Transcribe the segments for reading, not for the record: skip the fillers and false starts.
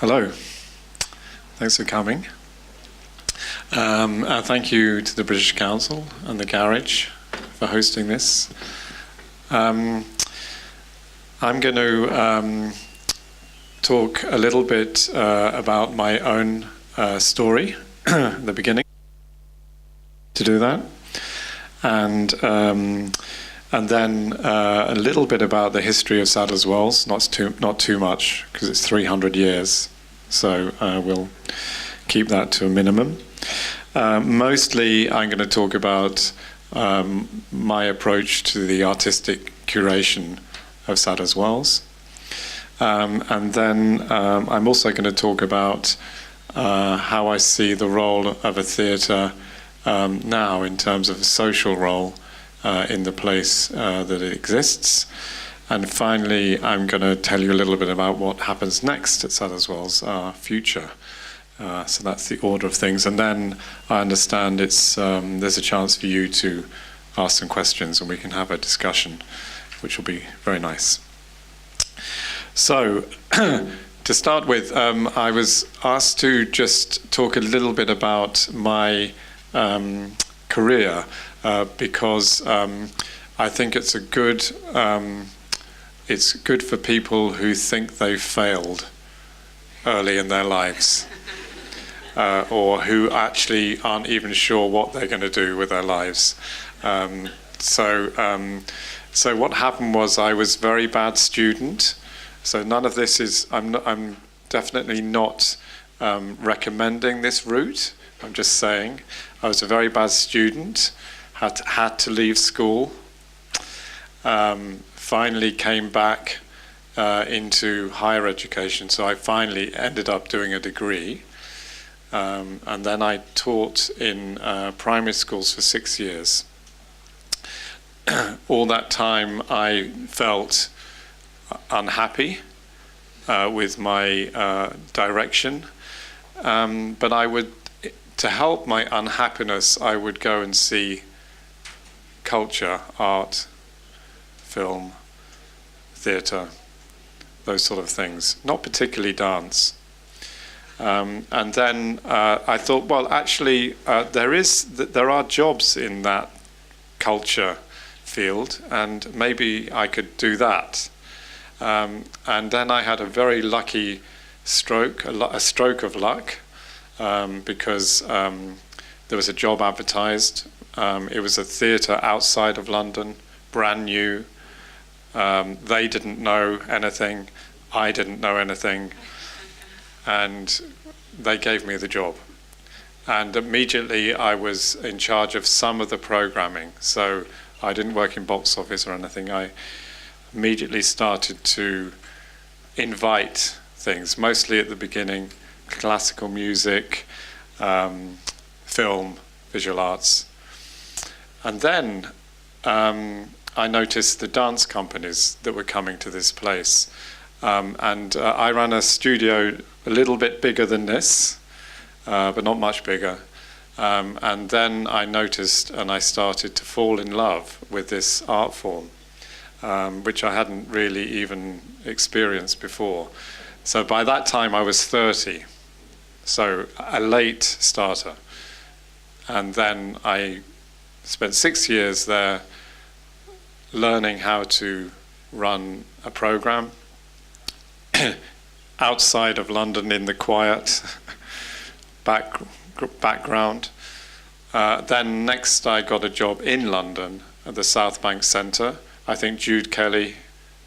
Hello, thanks for coming. Thank you to the British Council and the Garage for hosting this. I'm going to talk a little bit about my own story at the beginning, to do that, and then a little bit about the history of Sadler's Wells, not too much, because it's 300 years, so we'll keep that to a minimum. Mostly I'm going to talk about my approach to the artistic curation of Sadler's Wells. And then I'm also going to talk about how I see the role of a theatre now in terms of a social role in the place that it exists. And finally, I'm going to tell you a little bit about what happens next at Sadler's Wells, our future. So that's the order of things. And then I understand there's a chance for you to ask some questions and we can have a discussion, which will be very nice. So, to start with, I was asked to just talk a little bit about my career because I think it's good for people who think they've failed early in their lives, or who actually aren't even sure what they're going to do with their lives. So what happened was I was a very bad student. So none of this is, I'm definitely not recommending this route. I'm just saying I was a very bad student, had to leave school, finally came back into higher education. So I finally ended up doing a degree. And then I taught in primary schools for 6 years. All that time I felt unhappy with my direction, but to help my unhappiness, I would go and see culture, art, film, theatre, those sort of things, not particularly dance. And then I thought, well, actually, there are jobs in that culture field, and maybe I could do that. And then I had a very lucky stroke, a stroke of luck, because there was a job advertised. It was a theatre outside of London, brand new. They didn't know anything. I didn't know anything. And they gave me the job. And immediately I was in charge of some of the programming. So I didn't work in box office or anything. I immediately started to invite things, mostly at the beginning, classical music, film, visual arts. And then I noticed the dance companies that were coming to this place. And I ran a studio a little bit bigger than this, but not much bigger. And then I noticed and I started to fall in love with this art form, which I hadn't really even experienced before. So by that time I was 30, so a late starter. And then I spent 6 years there learning how to run a program outside of London in the quiet background. Then next I got a job in London at the South Bank Centre. I think Jude Kelly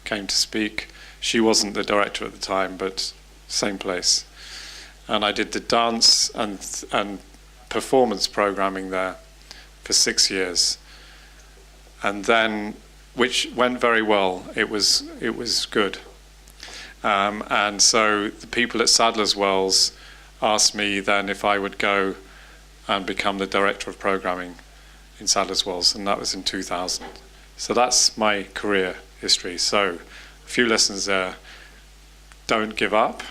came to speak. She wasn't the director at the time, but same place. And I did the dance and performance programming there for 6 years. And then, which went very well. It was good. And so the people at Sadler's Wells asked me then if I would go and become the director of programming in Sadler's Wells, and that was in 2000. So that's my career history. So a few lessons there. Don't give up.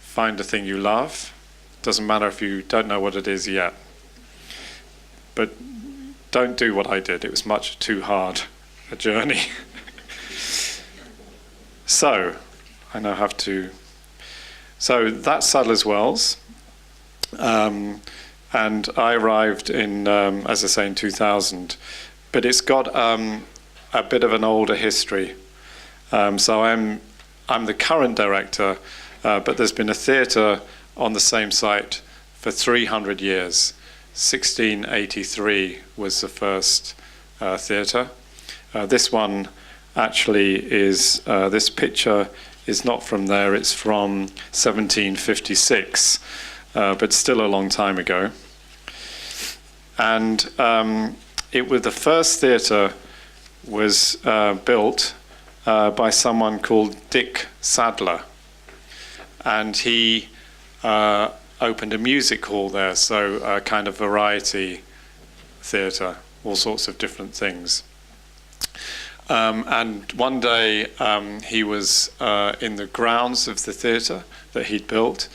Find a thing you love. Doesn't matter if you don't know what it is yet. But don't do what I did. It was much too hard a journey. So I now have to So that's Sadler's Wells. And I arrived in, as I say, in 2000. But it's got a bit of an older history. So I'm the current director, but there's been a theatre on the same site for 300 years. 1683 was the first theatre. This one actually is, this picture is not from there, it's from 1756, but still a long time ago. And it was the first theatre was built by someone called Dick Sadler, and he opened a music hall there, so a kind of variety theatre, all sorts of different things. And one day he was in the grounds of the theatre that he'd built,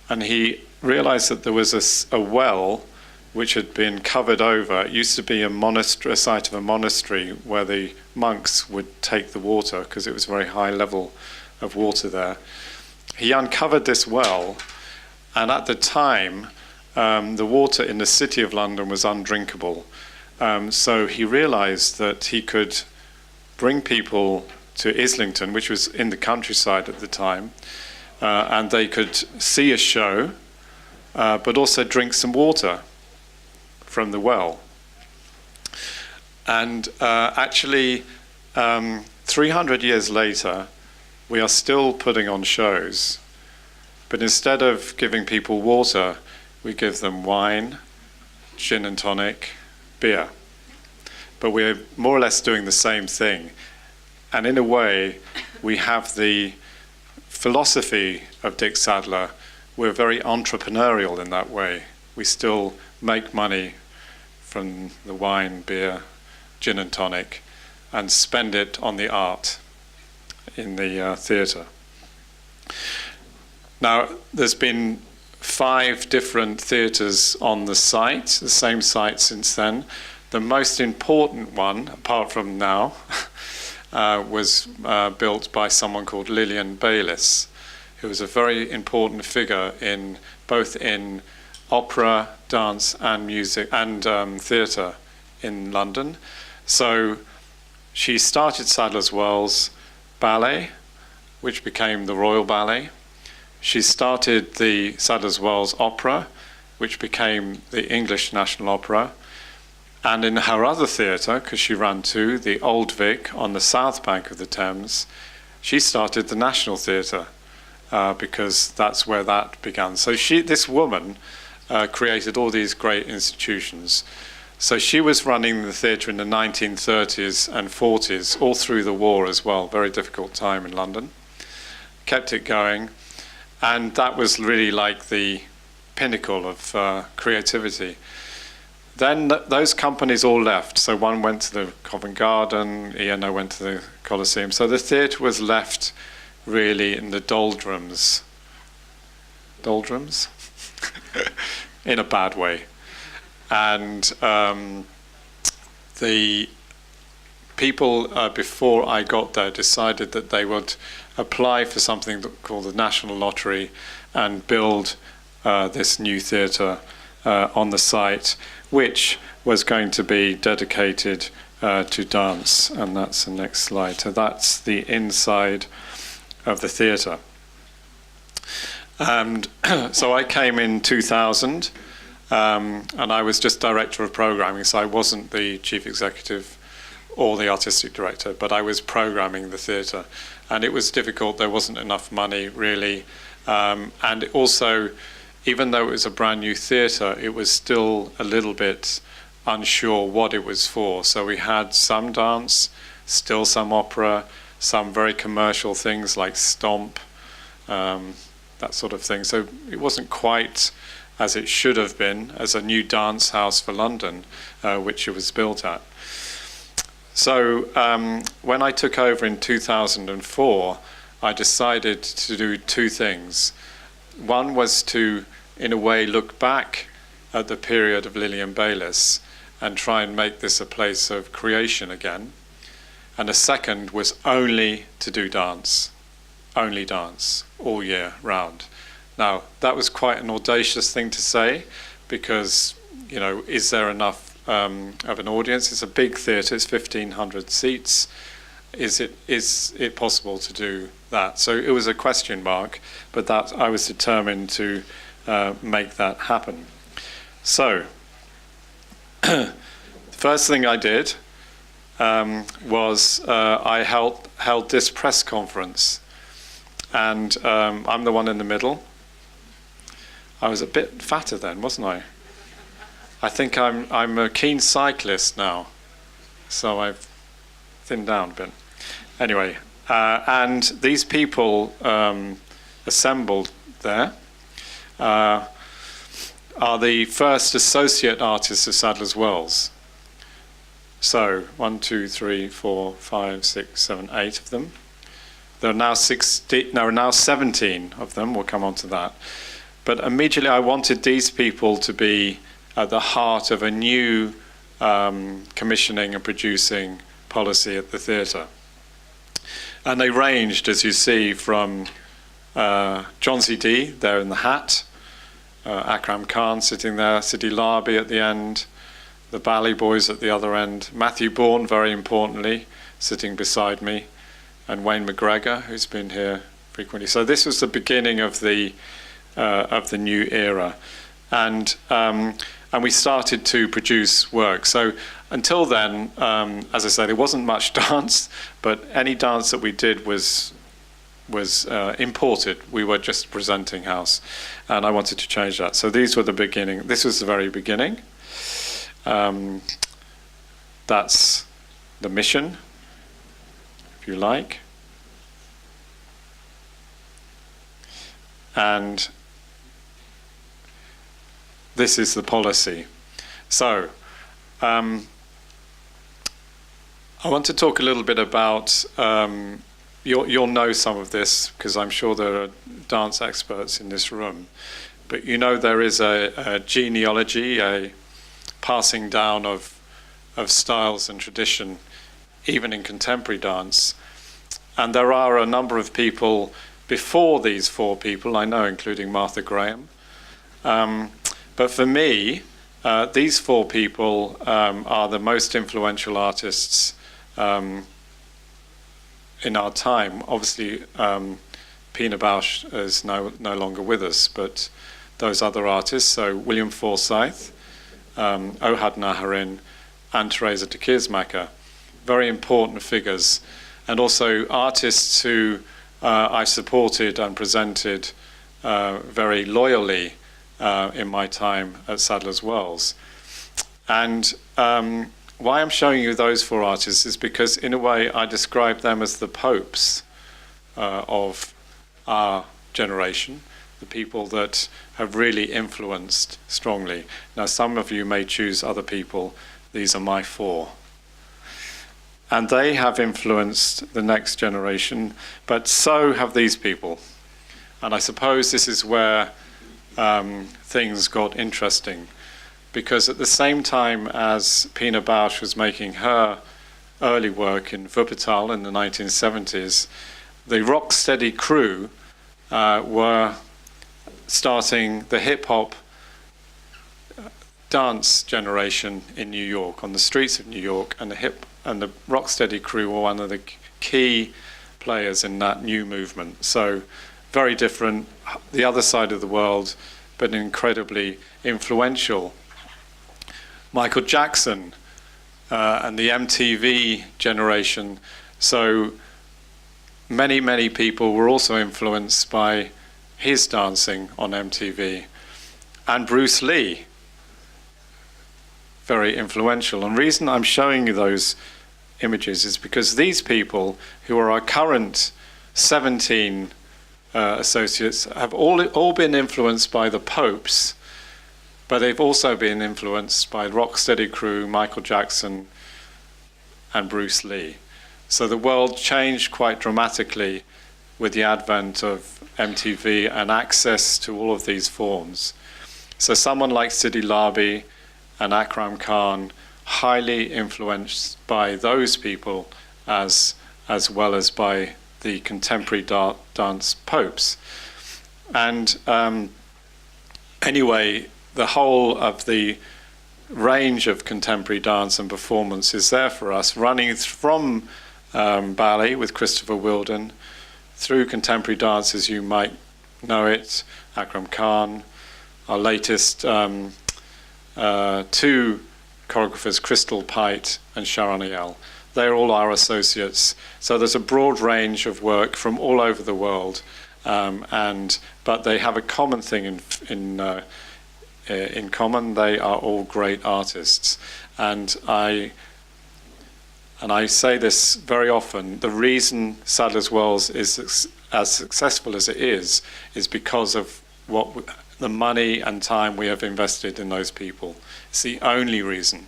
and he realised that there was a well which had been covered over. It used to be a monastery, a site of a monastery where the monks would take the water because it was a very high level of water there. He uncovered this well, and at the time the water in the city of London was undrinkable. So he realised that he could bring people to Islington, which was in the countryside at the time, and they could see a show, but also drink some water from the well. And actually, 300 years later, we are still putting on shows, but instead of giving people water, we give them wine, gin and tonic, beer. But we're more or less doing the same thing. And in a way, we have the philosophy of Dick Sadler. We're very entrepreneurial in that way. We still make money from the wine, beer, gin and tonic, and spend it on the art in the theatre. Now, there's been 5 different theatres on the site, the same site since then. The most important one, apart from now, was built by someone called Lillian Bayers, who was a very important figure in both in opera, dance, and music and theatre in London. So she started Sadler's Wells Ballet, which became the Royal Ballet. She started the Sadler's Wells Opera, which became the English National Opera. And in her other theatre, because she ran 2, the Old Vic on the south bank of the Thames, she started the National Theatre because that's where that began. So this woman created all these great institutions. So she was running the theatre in the 1930s and 40s, all through the war as well, very difficult time in London. Kept it going, and that was really like the pinnacle of creativity. Then those companies all left. So one went to the Covent Garden, E&O went to the Coliseum. So the theatre was left really in the doldrums. Doldrums? In a bad way. And the people before I got there decided that they would apply for something called the National Lottery and build this new theatre on the site, which was going to be dedicated to dance. And that's the next slide. So that's the inside of the theatre. And so I came in 2000, and I was just director of programming, so I wasn't the chief executive or the artistic director, but I was programming the theatre. And it was difficult. There wasn't enough money, really. And also, even though it was a brand new theatre, it was still a little bit unsure what it was for. So we had some dance, still some opera, some very commercial things like Stomp, that sort of thing. So it wasn't quite as it should have been as a new dance house for London, which it was built at. So when I took over in 2004, I decided to do 2 things. One was to, in a way, look back at the period of Lillian Bayers and try and make this a place of creation again. And the second was only to do dance, only dance, all year round. Now, that was quite an audacious thing to say because, you know, is there enough of an audience? It's a big theatre, it's 1,500 seats. Is it possible to do that? So it was a question mark, but that I was determined to make that happen. So, the first thing I did was I held this press conference, and I'm the one in the middle. I was a bit fatter then, wasn't I? I think I'm a keen cyclist now, so I've thinned down a bit. Anyway, and these people assembled there are the first associate artists of Sadler's Wells. So 1, 2, 3, 4, 5, 6, 7, 8 of them. There are now 17 of them. We'll come on to that. But immediately I wanted these people to be at the heart of a new commissioning and producing policy at the theatre. And they ranged, as you see, from John C.D. there in the hat, Akram Khan sitting there, Sidi Larbi at the end, the Ballet boys at the other end, Matthew Bourne, very importantly, sitting beside me, and Wayne McGregor, who's been here frequently. So this was the beginning of the new era, and we started to produce work. So until then, as I say, there wasn't much dance, but any dance that we did was imported. We were just presenting house, and I wanted to change that. So these were the beginning. This was the very beginning. That's the mission, if you like. And this is the policy. So I want to talk a little bit about, you'll know some of this because I'm sure there are dance experts in this room, but you know there is a genealogy, a passing down of styles and tradition, even in contemporary dance. And there are a number of people before these four people, I know, including Martha Graham. But for me, these four people are the most influential artists in our time. Obviously, Pina Bausch is no longer with us, but those other artists, so William Forsyth, Ohad Naharin, and Teresa de Keersmacher, very important figures, and also artists who I supported and presented very loyally in my time at Sadler's Wells. And why I'm showing you those four artists is because, in a way, I describe them as the popes of our generation, the people that have really influenced strongly. Now, some of you may choose other people. These are my four. And they have influenced the next generation, but so have these people. And I suppose this is where things got interesting, because at the same time as Pina Bausch was making her early work in Wuppertal in the 1970s, the Rocksteady crew were starting the hip-hop dance generation in New York, on the streets of New York, and the Rocksteady crew were one of the key players in that new movement. So very different, the other side of the world, but incredibly influential. Michael Jackson and the MTV generation. So many people were also influenced by his dancing on MTV. And Bruce Lee, very influential. And the reason I'm showing you those images is because these people, who are our current 17 associates, have all been influenced by the popes, but they've also been influenced by the Rocksteady crew, Michael Jackson, and Bruce Lee. So the world changed quite dramatically with the advent of MTV and access to all of these forms. So someone like Sidi Larbi and Akram Khan, highly influenced by those people as well as by the contemporary dance popes. And anyway, the whole of the range of contemporary dance and performance is there for us, running from ballet with Christopher Wheeldon, through contemporary dance as you might know it, Akram Khan, our latest two choreographers, Crystal Pite and Sharon Ayel. They're all our associates. So there's a broad range of work from all over the world, but they have a common thing in common. They are all great artists, and I say this very often. The reason Sadler's Wells is as successful as it is because of the money and time we have invested in those people. It's the only reason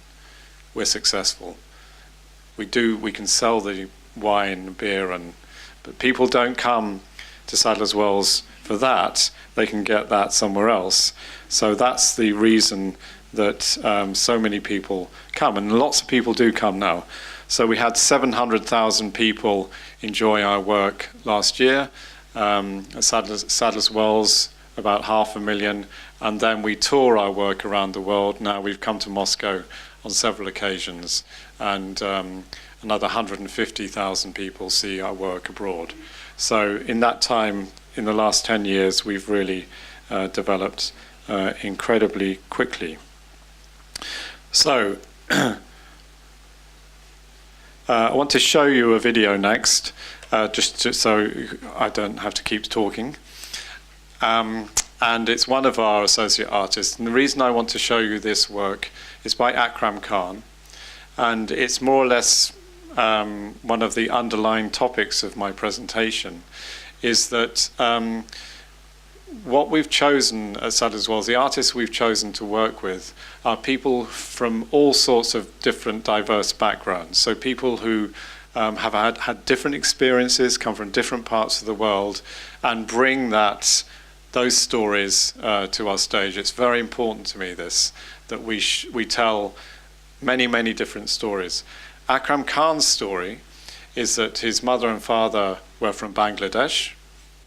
we're successful. We can sell the wine, beer, but people don't come to Sadler's Wells for that. They can get that somewhere else. So that's the reason that so many people come, and lots of people do come now. So we had 700,000 people enjoy our work last year. At Sadler's Wells, about 500,000, and then we tour our work around the world. Now we've come to Moscow on several occasions, and another 150,000 people see our work abroad. So in that time, in the last 10 years, we've really developed incredibly quickly. So I want to show you a video next, just so I don't have to keep talking. And it's one of our associate artists. And the reason I want to show you this work is by Akram Khan. And it's more or less one of the underlying topics of my presentation, is that what we've chosen at Sadler's Wells, the artists we've chosen to work with, are people from all sorts of different diverse backgrounds. So people who have had different experiences, come from different parts of the world, and bring those stories to our stage. It's very important to me, that we tell many, many different stories. Akram Khan's story is that his mother and father were from Bangladesh,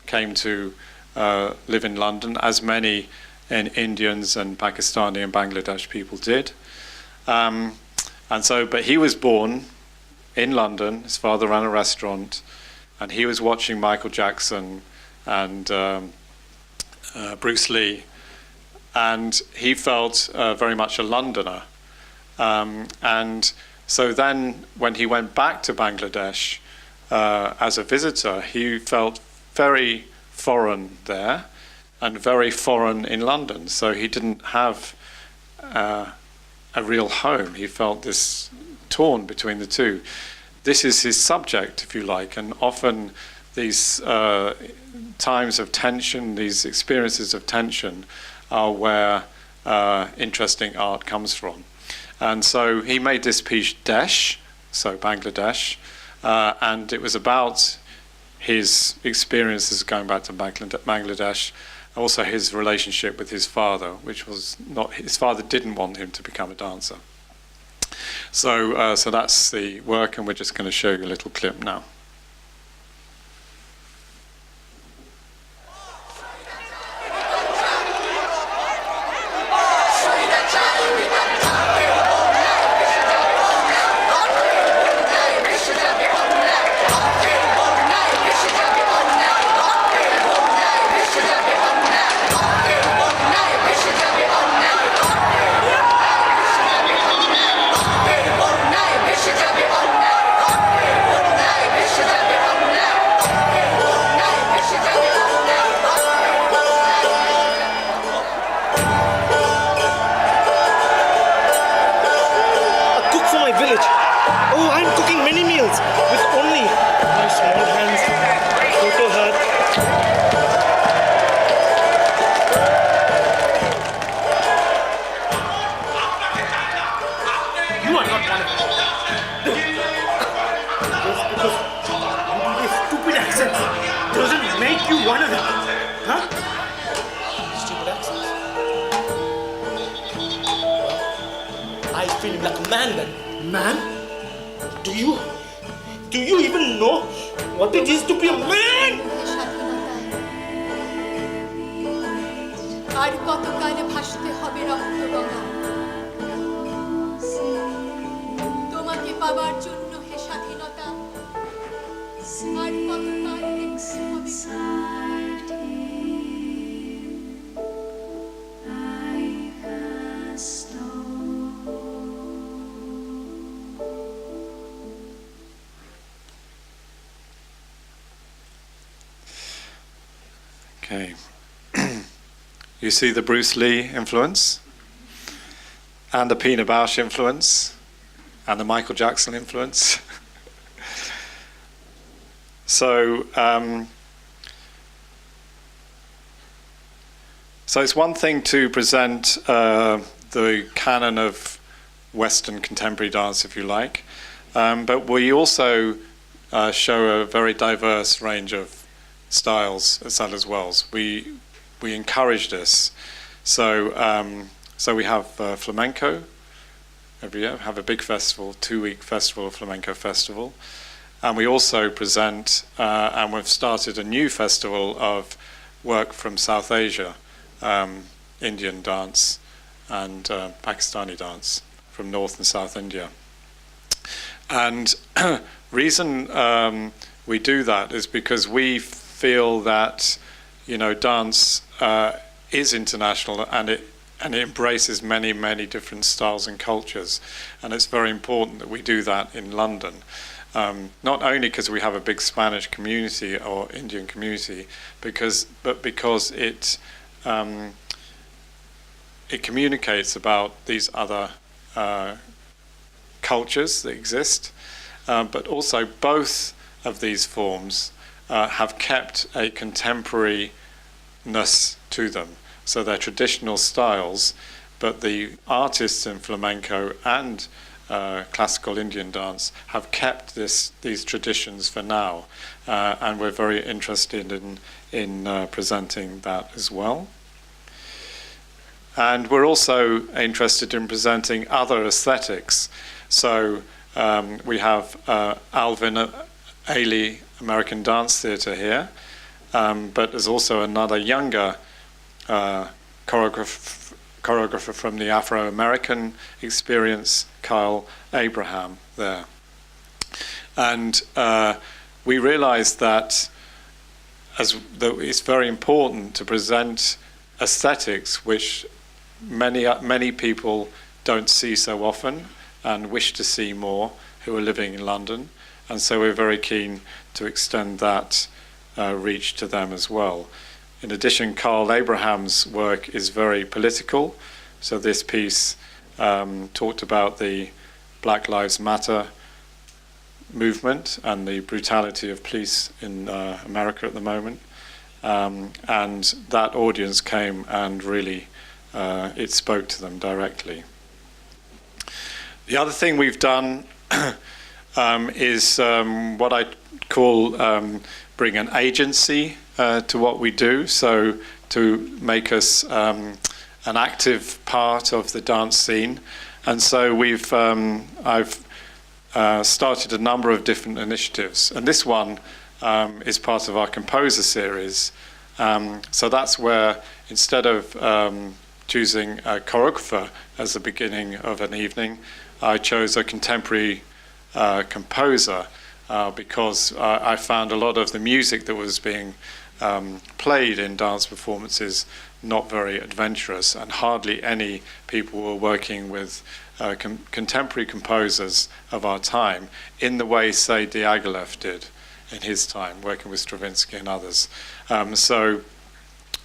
came to live in London, as many Indians and Pakistani and Bangladesh people did. But he was born in London. His father ran a restaurant, and he was watching Michael Jackson and Bruce Lee, and he felt very much a Londoner. And so then when he went back to Bangladesh as a visitor, he felt very foreign there and very foreign in London. So he didn't have a real home. He felt this torn between the two. This is his subject, if you like, and often these times of tension, these experiences of tension, are where interesting art comes from. And so he made this piece, Desh, so Bangladesh, and it was about his experiences going back to Bangladesh, also his relationship with his father, which was not, his father didn't want him to become a dancer. So that's the work, and we're just going to show you a little clip now. আর কতকাল ভাসতে হবে রক্তগঙ্গায় তোমাকে পাবার জন্য হে স্বাধীনতা আর কতকাল দেখতে হবে Okay. You see the Bruce Lee influence, and the Pina Bausch influence, and the Michael Jackson influence. So it's one thing to present the canon of Western contemporary dance, if you like, but we also show a very diverse range of styles at Sadler's Wells. We encourage this. So we have flamenco every year. We have a big festival, 2-week festival, flamenco festival, and we also present. And we've started a new festival of work from South Asia, Indian dance and Pakistani dance from North and South India. And reason we do that is because we feel that, dance is international and it embraces many, many different styles and cultures, and it's very important that we do that in London. Not only because we have a big Spanish community or Indian community, but because it communicates about these other cultures that exist, but also both of these forms have kept a contemporariness to them. So they're traditional styles, but the artists in flamenco and classical Indian dance have kept these traditions for now, and we're very interested in presenting that as well. And we're also interested in presenting other aesthetics. So we have Alvin Ailey American Dance Theatre here, but there's also another younger choreographer from the Afro-American experience, Kyle Abraham, there. And we realized that it's very important to present aesthetics which many people don't see so often and wish to see more, who are living in London. And so we're very keen to extend that reach to them as well. In addition, Carl Abraham's work is very political. So this piece talked about the Black Lives Matter movement and the brutality of police in America at the moment. And that audience came and really it spoke to them directly. The other thing we've done is what I call bring an agency to what we do, so to make us an active part of the dance scene. And so I've started a number of different initiatives, and this one is part of our composer series. So that's where, instead of choosing a choreographer as the beginning of an evening, I chose a contemporary composer because I found a lot of the music that was being played in dance performances not very adventurous, and hardly any people were working with contemporary composers of our time in the way, say, Diaghilev did in his time, working with Stravinsky and others. So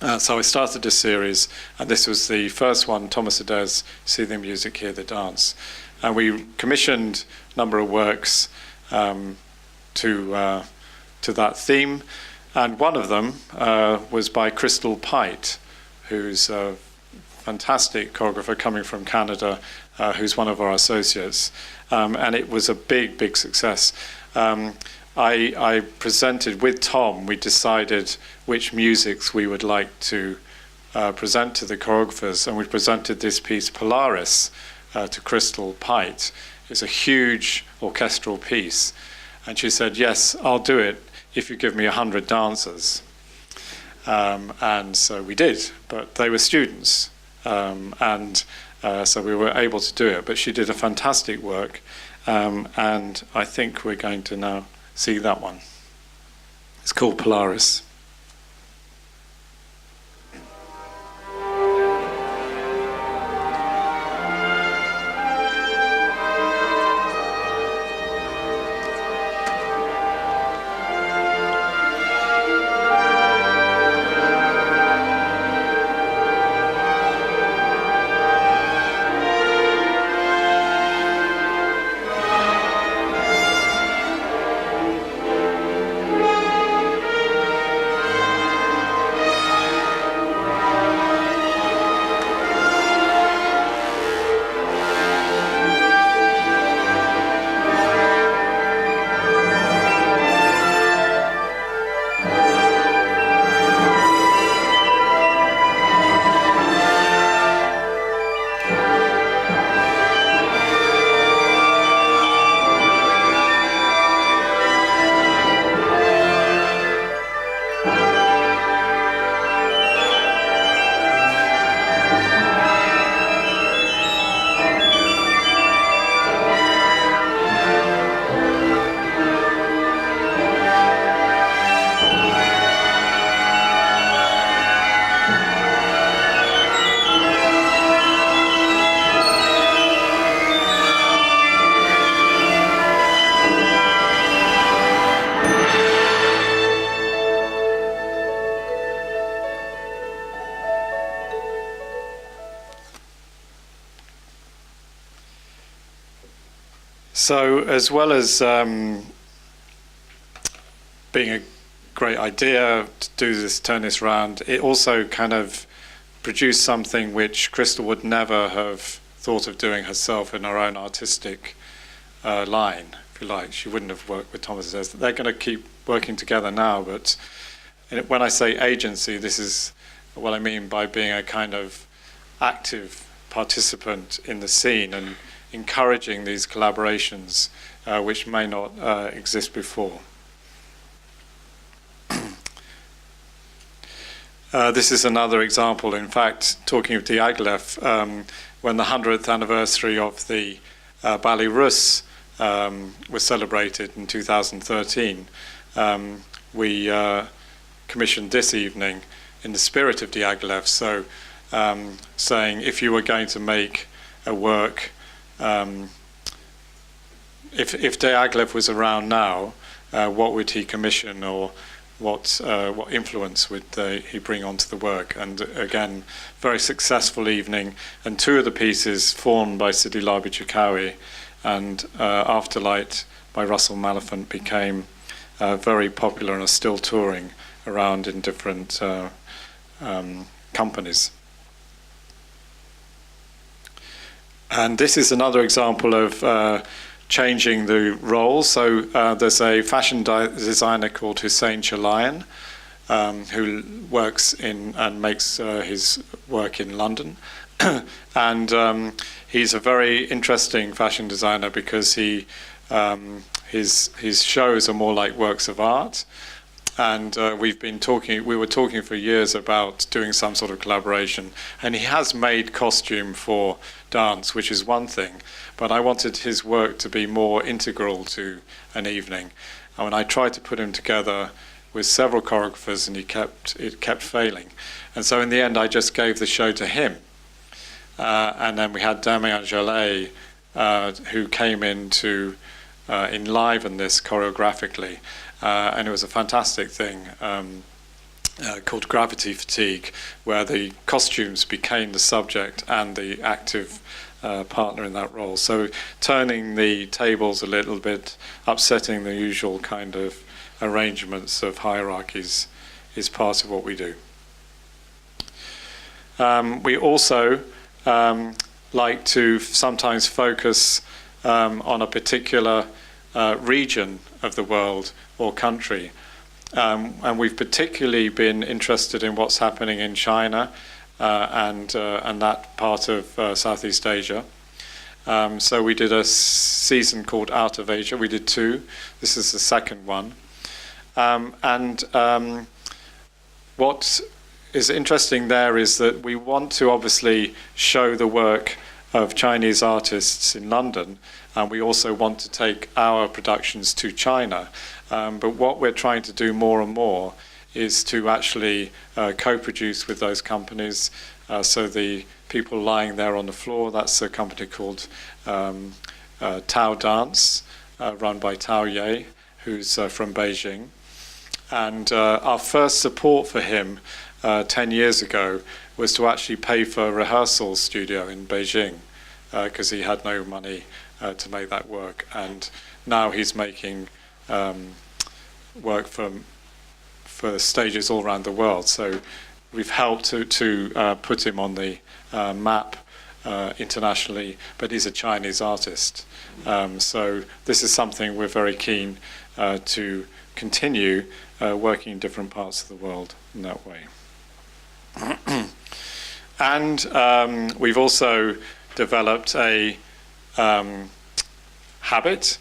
I started a series, and this was the first one, Thomas Adair's See the Music, Hear the Dance. And we commissioned a number of works to that theme, and one of them was by Crystal Pite, who's a fantastic choreographer coming from Canada, who's one of our associates, and it was a big success. I presented with Tom, we decided which musics we would like to present to the choreographers, and we presented this piece, Polaris, to Crystal Pite. It's a huge orchestral piece, and she said, yes, I'll do it if you give me 100 dancers. And so we did, but they were students. So we were able to do it. But she did a fantastic work, and I think we're going to now see that one. It's called Polaris. So as well as being a great idea to do this, turn this around, it also kind of produced something which Crystal would never have thought of doing herself in her own artistic line, if you like. She wouldn't have worked with Thomas. They're going to keep working together now, but when I say agency, this is what I mean by being a kind of active participant in the scene and encouraging these collaborations which may not exist before. This is another example, in fact, talking of Diaghilev, when the 100th anniversary of the Ballet Russe was celebrated in 2013, we commissioned this evening in the spirit of Diaghilev, so saying if you were going to make a work, if Diaghilev was around now, what would he commission, or what influence would he bring onto the work? And again, very successful evening, and two of the pieces formed by Sidi Labi Chikawi and Afterlight by Russell Malafant became very popular and are still touring around in different companies. And this is another example of changing the roles. So there's a fashion designer called Hussain Lyon, who works in and makes his work in London. And he's a very interesting fashion designer because his shows are more like works of art. And we were talking for years about doing some sort of collaboration. And he has made costume for dance, which is one thing. But I wanted his work to be more integral to an evening. And when I tried to put him together with several choreographers, and it kept failing. And so in the end, I just gave the show to him. And then we had Damien Jallet, who came in to enliven this choreographically. And it was a fantastic thing called Gravity Fatigue, where the costumes became the subject and the active partner in that role. So turning the tables a little bit, upsetting the usual kind of arrangements of hierarchies is part of what we do. We also like to sometimes focus on a particular region of the world or country. And we've particularly been interested in what's happening in China and that part of Southeast Asia. So we did a season called Out of Asia. We did two. This is the second one. what is interesting there is that we want to obviously show the work of Chinese artists in London, and we also want to take our productions to China. But what we're trying to do more and more is to actually co-produce with those companies. So the people lying there on the floor, that's a company called Tao Dance, run by Tao Ye, who's from Beijing. And our first support for him 10 years ago was to actually pay for a rehearsal studio in Beijing, because he had no money to make that work. And now he's making work for stages all around the world. So we've helped to put him on the map internationally, but he's a Chinese artist. So this is something we're very keen to continue working in different parts of the world in that way. And we've also developed a habit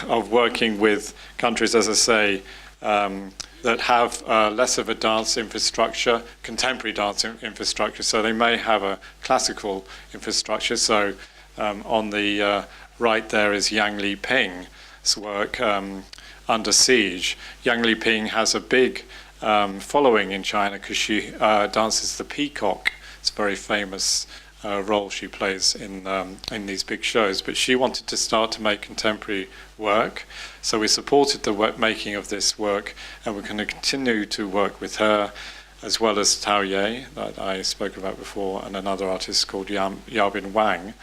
of working with countries, as I say, that have less of a dance infrastructure, contemporary dance infrastructure. So they may have a classical infrastructure. So on the right there is Yang Li Ping's work, Under Siege. Yang Li Ping has a big following in China because she dances the peacock. It's a very famous role she plays in these big shows. But she wanted to start to make contemporary work. So we supported the making of this work, and we're going to continue to work with her, as well as Tao Ye, that I spoke about before, and another artist called Yabin Wang.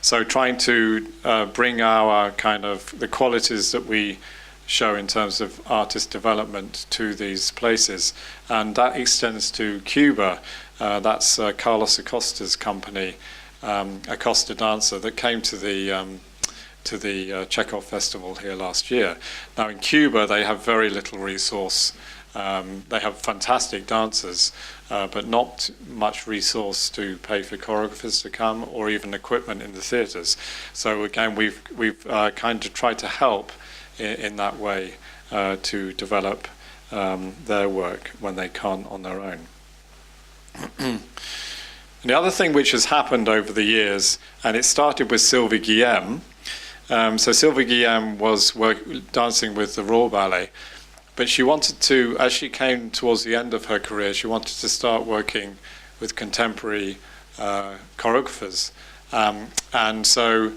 So trying to bring our kind of the qualities that we show in terms of artist development to these places. And that extends to Cuba. That's Carlos Acosta's company, Acosta Dancer, that came to the Chekhov Festival here last year. Now in Cuba they have very little resource. They have fantastic dancers, but not much resource to pay for choreographers to come, or even equipment in the theatres. So again, we've kind of tried to help in that way to develop their work when they can't on their own. And the other thing which has happened over the years, and it started with Sylvie Guillem. So Sylvie Guillem was dancing with the Royal Ballet, but she wanted to, as she came towards the end of her career, she wanted to start working with contemporary choreographers. And so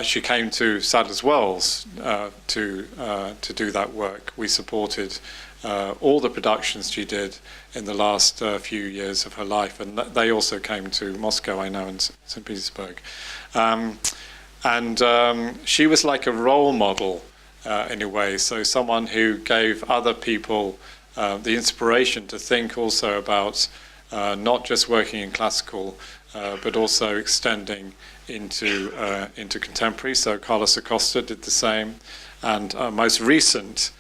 she came to Sadler's Wells to do that work. We supported all the productions she did in the last few years of her life, and they also came to Moscow, I know, and St. Petersburg. And she was like a role model in a way, so someone who gave other people the inspiration to think also about not just working in classical, but also extending into contemporary. So Carlos Acosta did the same, and our most recent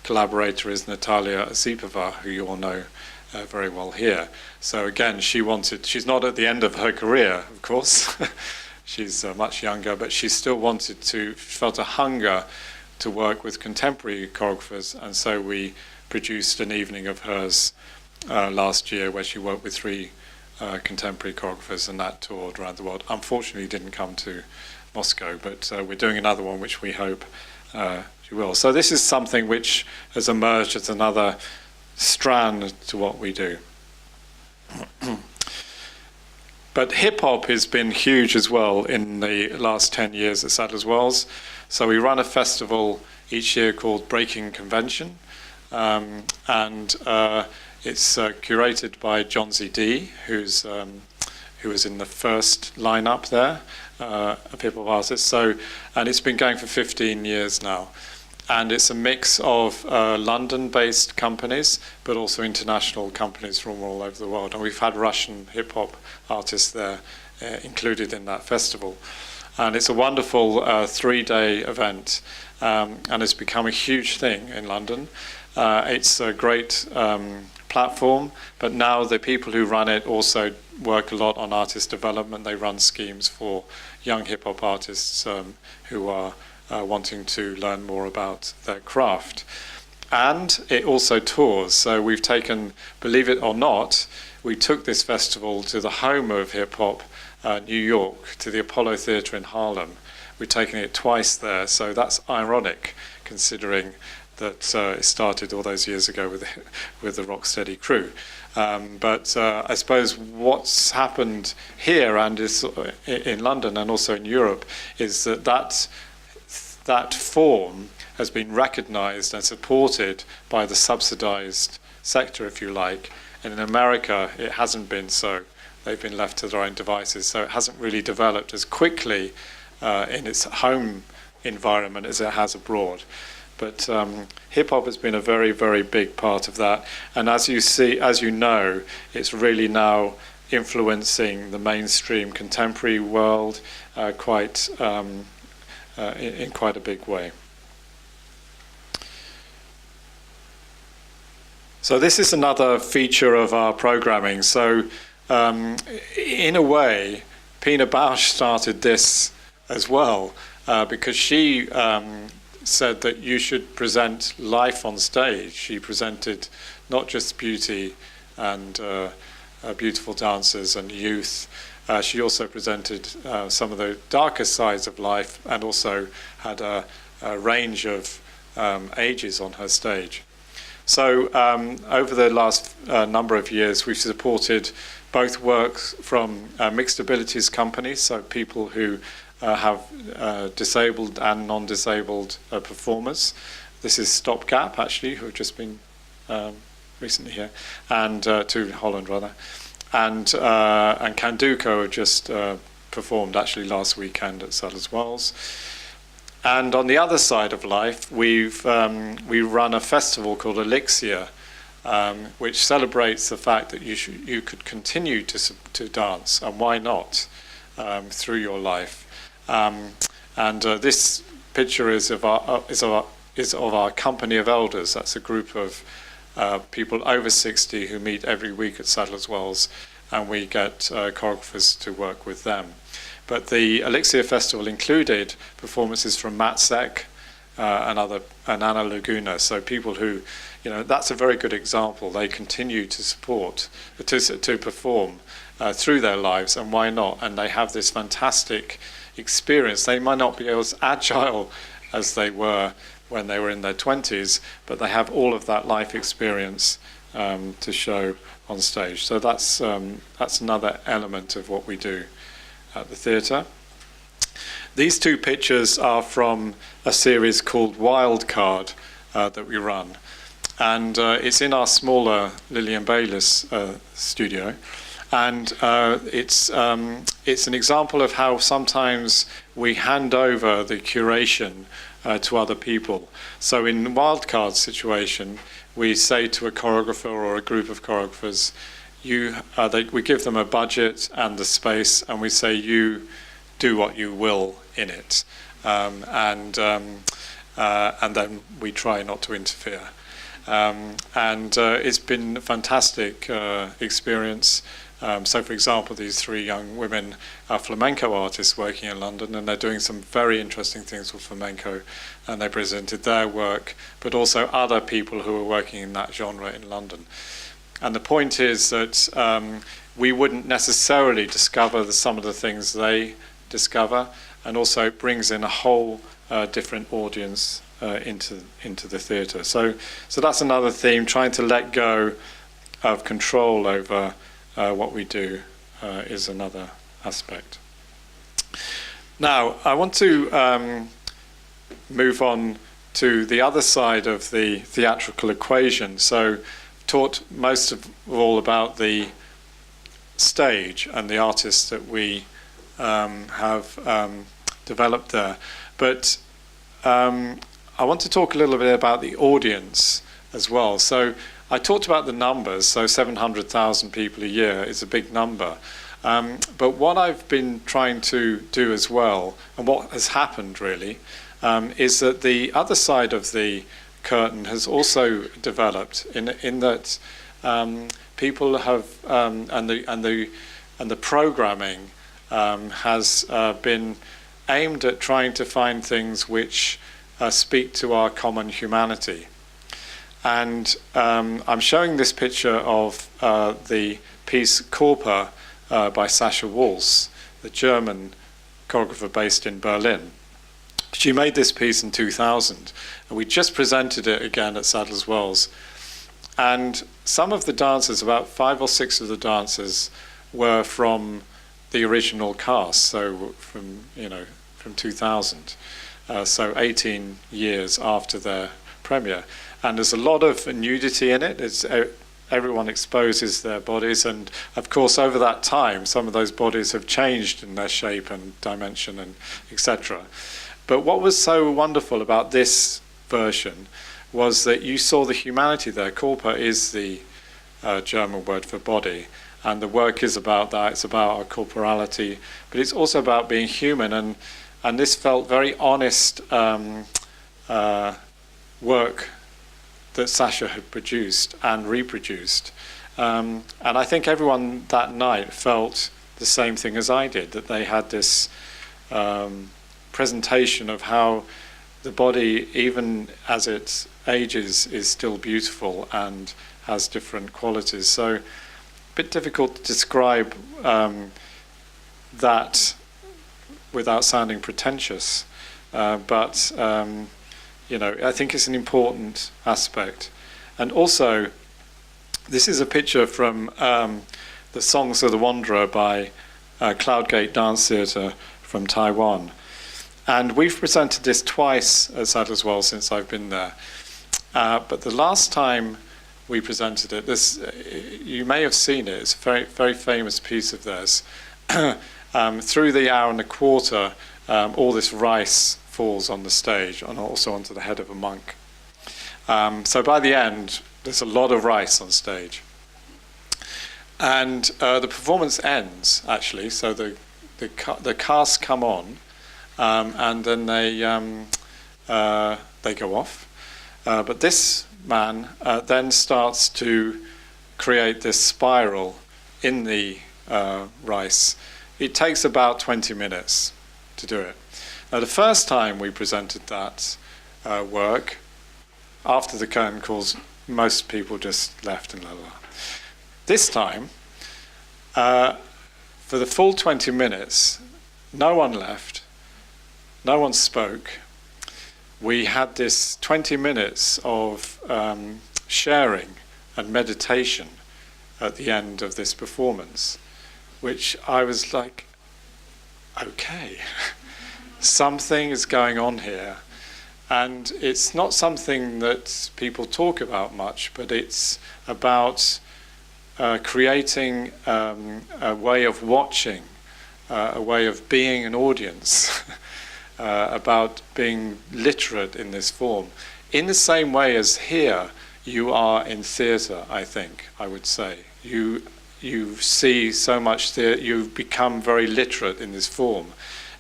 collaborator is Natalia Zipova, who you all know very well here. So again, she's not at the end of her career, of course. She's much younger, but she still felt a hunger to work with contemporary choreographers, and so we produced an evening of hers last year where she worked with 3 contemporary choreographers, and that toured around the world. Unfortunately, didn't come to Moscow, but we're doing another one which we hope she will. So this is something which has emerged as another strand to what we do. But hip-hop has been huge as well in the last 10 years at Sadler's Wells. So we run a festival each year called Breaking Convention, and it's curated by John Z.D., who was in the first lineup there of hip-hop artists. And it's been going for 15 years now. And it's a mix of London-based companies, but also international companies from all over the world. And we've had Russian hip-hop artists there included in that festival. And it's a wonderful 3-day event, and it's become a huge thing in London. It's a great platform, but now the people who run it also work a lot on artist development. They run schemes for young hip-hop artists who are wanting to learn more about their craft. and it also tours. So we've taken, believe it or not, we took this festival to the home of hip-hop, New York, to the Apollo Theatre in Harlem. We've taken it twice there, so that's ironic, considering that it started all those years ago with the Rocksteady crew. But I suppose what's happened here and is in London and also in Europe is that form has been recognised and supported by the subsidised sector, if you like. And in America, it hasn't been so. They've been left to their own devices. So it hasn't really developed as quickly in its home environment as it has abroad. But hip-hop has been a very, very big part of that. And as you know, it's really now influencing the mainstream contemporary world in quite a big way. So this is another feature of our programming. So in a way, Pina Bausch started this as well, because she said that you should present life on stage. She presented not just beauty and beautiful dancers and youth. She also presented some of the darker sides of life and also had a range of ages on her stage. So over the last number of years, we've supported both works from mixed abilities companies, so people who have disabled and non-disabled performers. This is Stopgap, actually, who have just been recently here, and to Holland, rather. And Kanduko have just performed, actually, last weekend at Sadler's Wells. And on the other side of life, we run a festival called Elixir, which celebrates the fact that you could continue to dance, and why not, through your life. This picture is of our company of elders. That's a group of people over 60 who meet every week at Sadler's Wells, and we get choreographers to work with them. But the Elixir Festival included performances from Matt Seck and Anna Laguna. So people who, that's a very good example. They continue to support, to perform through their lives, and why not? And they have this fantastic experience. They might not be as agile as they were when they were in their 20s, but they have all of that life experience to show on stage. So that's another element of what we do at the theatre. These two pictures are from a series called Wildcard that we run. And it's in our smaller Lillian Bayers studio. And it's an example of how sometimes we hand over the curation to other people. So in Wildcard situation, we say to a choreographer or a group of choreographers, we give them a budget and the space, and we say, you do what you will in it. And then we try not to interfere. It's been a fantastic experience. So, for example, these three young women are flamenco artists working in London, and they're doing some very interesting things with flamenco, and they presented their work, but also other people who are working in that genre in London. And the point is that we wouldn't necessarily discover some of the things they discover, and also it brings in a whole different audience into the theatre. So that's another theme, trying to let go of control over what we do is another aspect. Now, I want to move on to the other side of the theatrical equation. So taught most of all about the stage and the artists that we have developed there. But I want to talk a little bit about the audience as well. So I talked about the numbers, so 700,000 people a year is a big number. But what I've been trying to do as well, and what has happened really, is that the other side of the curtain has also developed in that people have and the programming has been aimed at trying to find things which speak to our common humanity. And I'm showing this picture of the piece Körper by Sascha Waltz, the German choreographer based in Berlin. She made this piece in 2000, and we just presented it again at Sadler's Wells. And some of the dancers, about 5 or 6 of the dancers, were from the original cast, so from 2000, so 18 years after their premiere. And there's a lot of nudity in it. Everyone exposes their bodies, and of course over that time some of those bodies have changed in their shape and dimension and etc. But what was so wonderful about this version was that you saw the humanity there. Körper is the German word for body, and the work is about that. It's about our corporality, but it's also about being human, and this felt very honest work that Sascha had produced and reproduced. And I think everyone that night felt the same thing as I did, that they had this presentation of how the body, even as it ages, is still beautiful and has different qualities. So a bit difficult to describe that without sounding pretentious, but I think it's an important aspect. And also, this is a picture from the Songs of the Wanderer by Cloudgate Dance Theatre from Taiwan. And we've presented this twice at Sadler's Wells since I've been there. But the last time we presented it, you may have seen it, it's a very, very famous piece of theirs. Through the hour and a quarter, all this rice falls on the stage and also onto the head of a monk. So by the end, there's a lot of rice on stage. And the performance ends, actually, so the cast come on, and then they go off. But this man then starts to create this spiral in the rice. It takes about 20 minutes to do it. Now, the first time we presented that work, after the curtain calls, most people just left and la la. This time, for the full 20 minutes, no one left, no one spoke. We had this 20 minutes of sharing and meditation at the end of this performance, which I was like, okay, something is going on here. And it's not something that people talk about much, but it's about creating a way of watching, a way of being an audience, about being literate in this form. In the same way as here, you are in theatre, I think, I would say. You see so much theatre, you've become very literate in this form,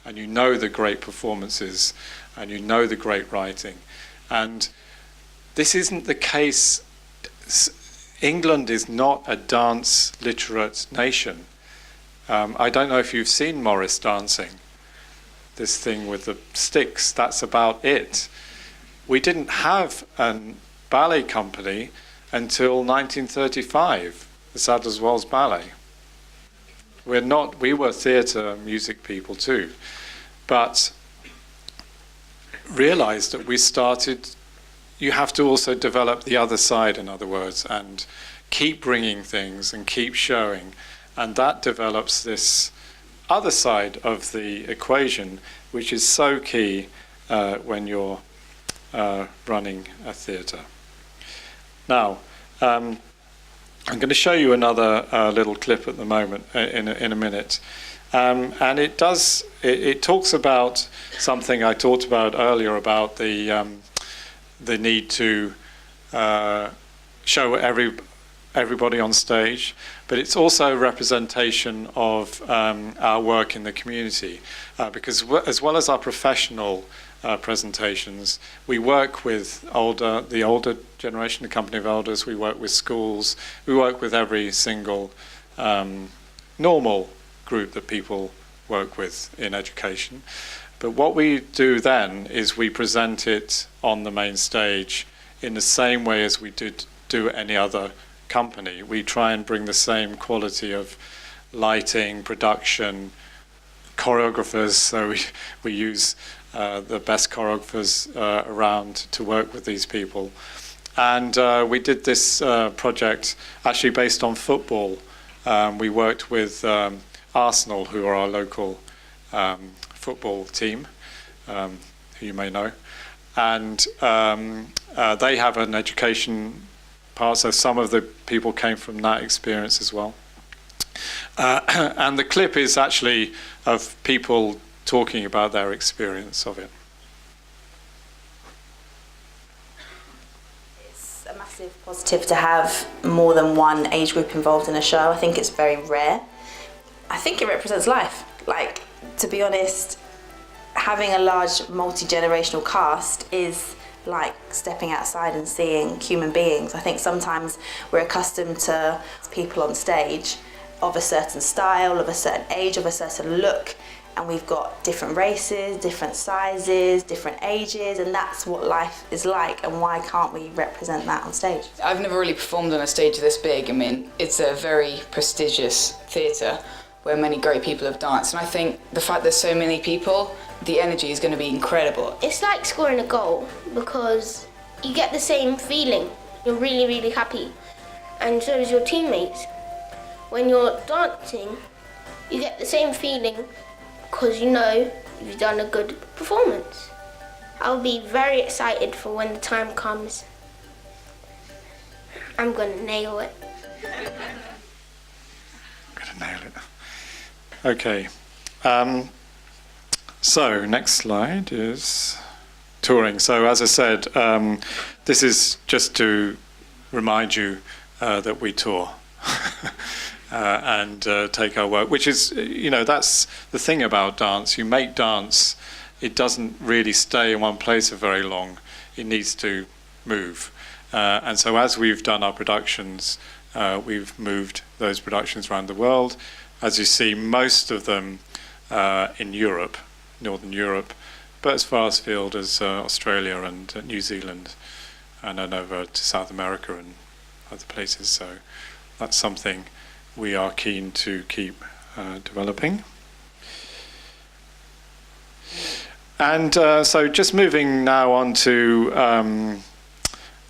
and you know the great performances, and you know the great writing. And this isn't the case. England is not a dance literate nation. I don't know if you've seen Morris dancing, this thing with the sticks, that's about it. We didn't have a ballet company until 1935, the Sadler's Wells Ballet. We were theatre music people too, but realized that we started, you have to also develop the other side, in other words, and keep bringing things and keep showing. And that develops this other side of the equation, which is so key when you're running a theatre. Now, I'm going to show you another little clip at the moment, in a minute. And it talks about something I talked about earlier about the need to show everybody on stage, but it's also a representation of our work in the community, because as well as our professional presentations, we work with the older generation, the company of elders, we work with schools, we work with every single normal group that people work with in education. But what we do then is we present it on the main stage in the same way as we do any other company. We try and bring the same quality of lighting, production, choreographers. So we use the best choreographers around to work with these people. And we did this project actually based on football. We worked with Arsenal, who are our local football team, who you may know. And they have an education part, so some of the people came from that experience as well. And the clip is actually of people talking about their experience of it. It's a massive positive to have more than one age group involved in a show. I think it's very rare. I think it represents life. Like, to be honest, having a large multi-generational cast is like stepping outside and seeing human beings. I think sometimes we're accustomed to people on stage of a certain style, of a certain age, of a certain look, and we've got different races, different sizes, different ages, and that's what life is like, and why can't we represent that on stage? I've never really performed on a stage this big. I mean, it's a very prestigious theatre where many great people have danced, and I think the fact there's so many people, the energy is going to be incredible. It's like scoring a goal because you get the same feeling. You're really, really happy, and so does your teammates. When you're dancing, you get the same feeling because you know you've done a good performance. I'll be very excited for when the time comes. I'm gonna nail it. I'm gonna nail it. Okay. So next slide is touring. So as I said, this is just to remind you that we tour. And take our work, which is, that's the thing about dance. You make dance, it doesn't really stay in one place for very long. It needs to move. And so as we've done our productions, we've moved those productions around the world. As you see, most of them in Europe, Northern Europe, but as far afield as Australia and New Zealand, and then over to South America and other places. So that's something we are keen to keep developing. And so just moving now on to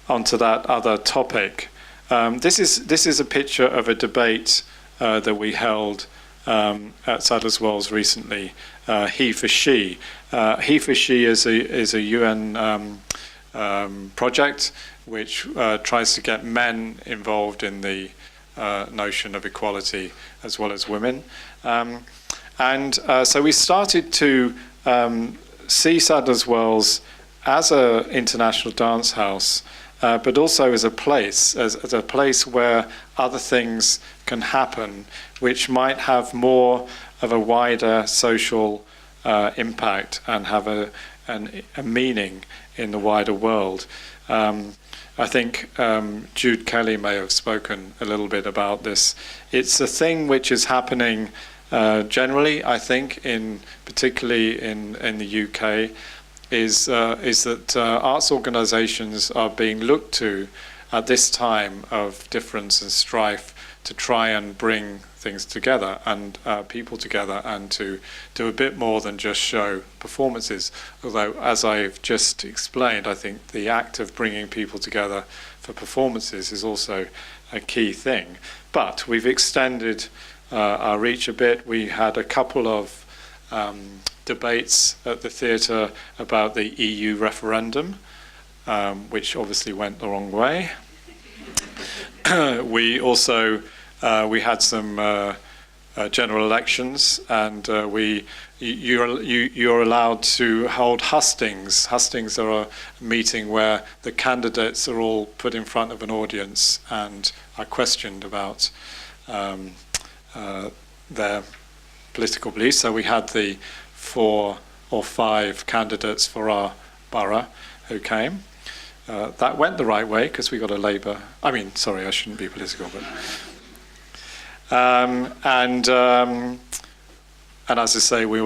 onto that other topic. This is a picture of a debate that we held at Sadler's Wells recently. He for She. He for She is a UN project which tries to get men involved in the notion of equality as well as women. So we started to see Sadler's Wells as an international dance house, but also as a place, as a place where other things can happen, which might have more of a wider social impact and have a meaning in the wider world. I think Jude Kelly may have spoken a little bit about this. It's a thing which is happening generally, I think, particularly in the UK, is that arts organisations are being looked to at this time of difference and strife to try and bring things together and people together, and to do a bit more than just show performances. Although, as I've just explained, I think the act of bringing people together for performances is also a key thing. But we've extended our reach a bit. We had a couple of debates at the theatre about the EU referendum, which obviously went the wrong way. We also we had some general elections, and you're allowed to hold hustings. Hustings are a meeting where the candidates are all put in front of an audience and are questioned about their political beliefs. So we had the 4 or 5 candidates for our borough who came. That went the right way because we got a Labour. I shouldn't be political, but. And as I say, we've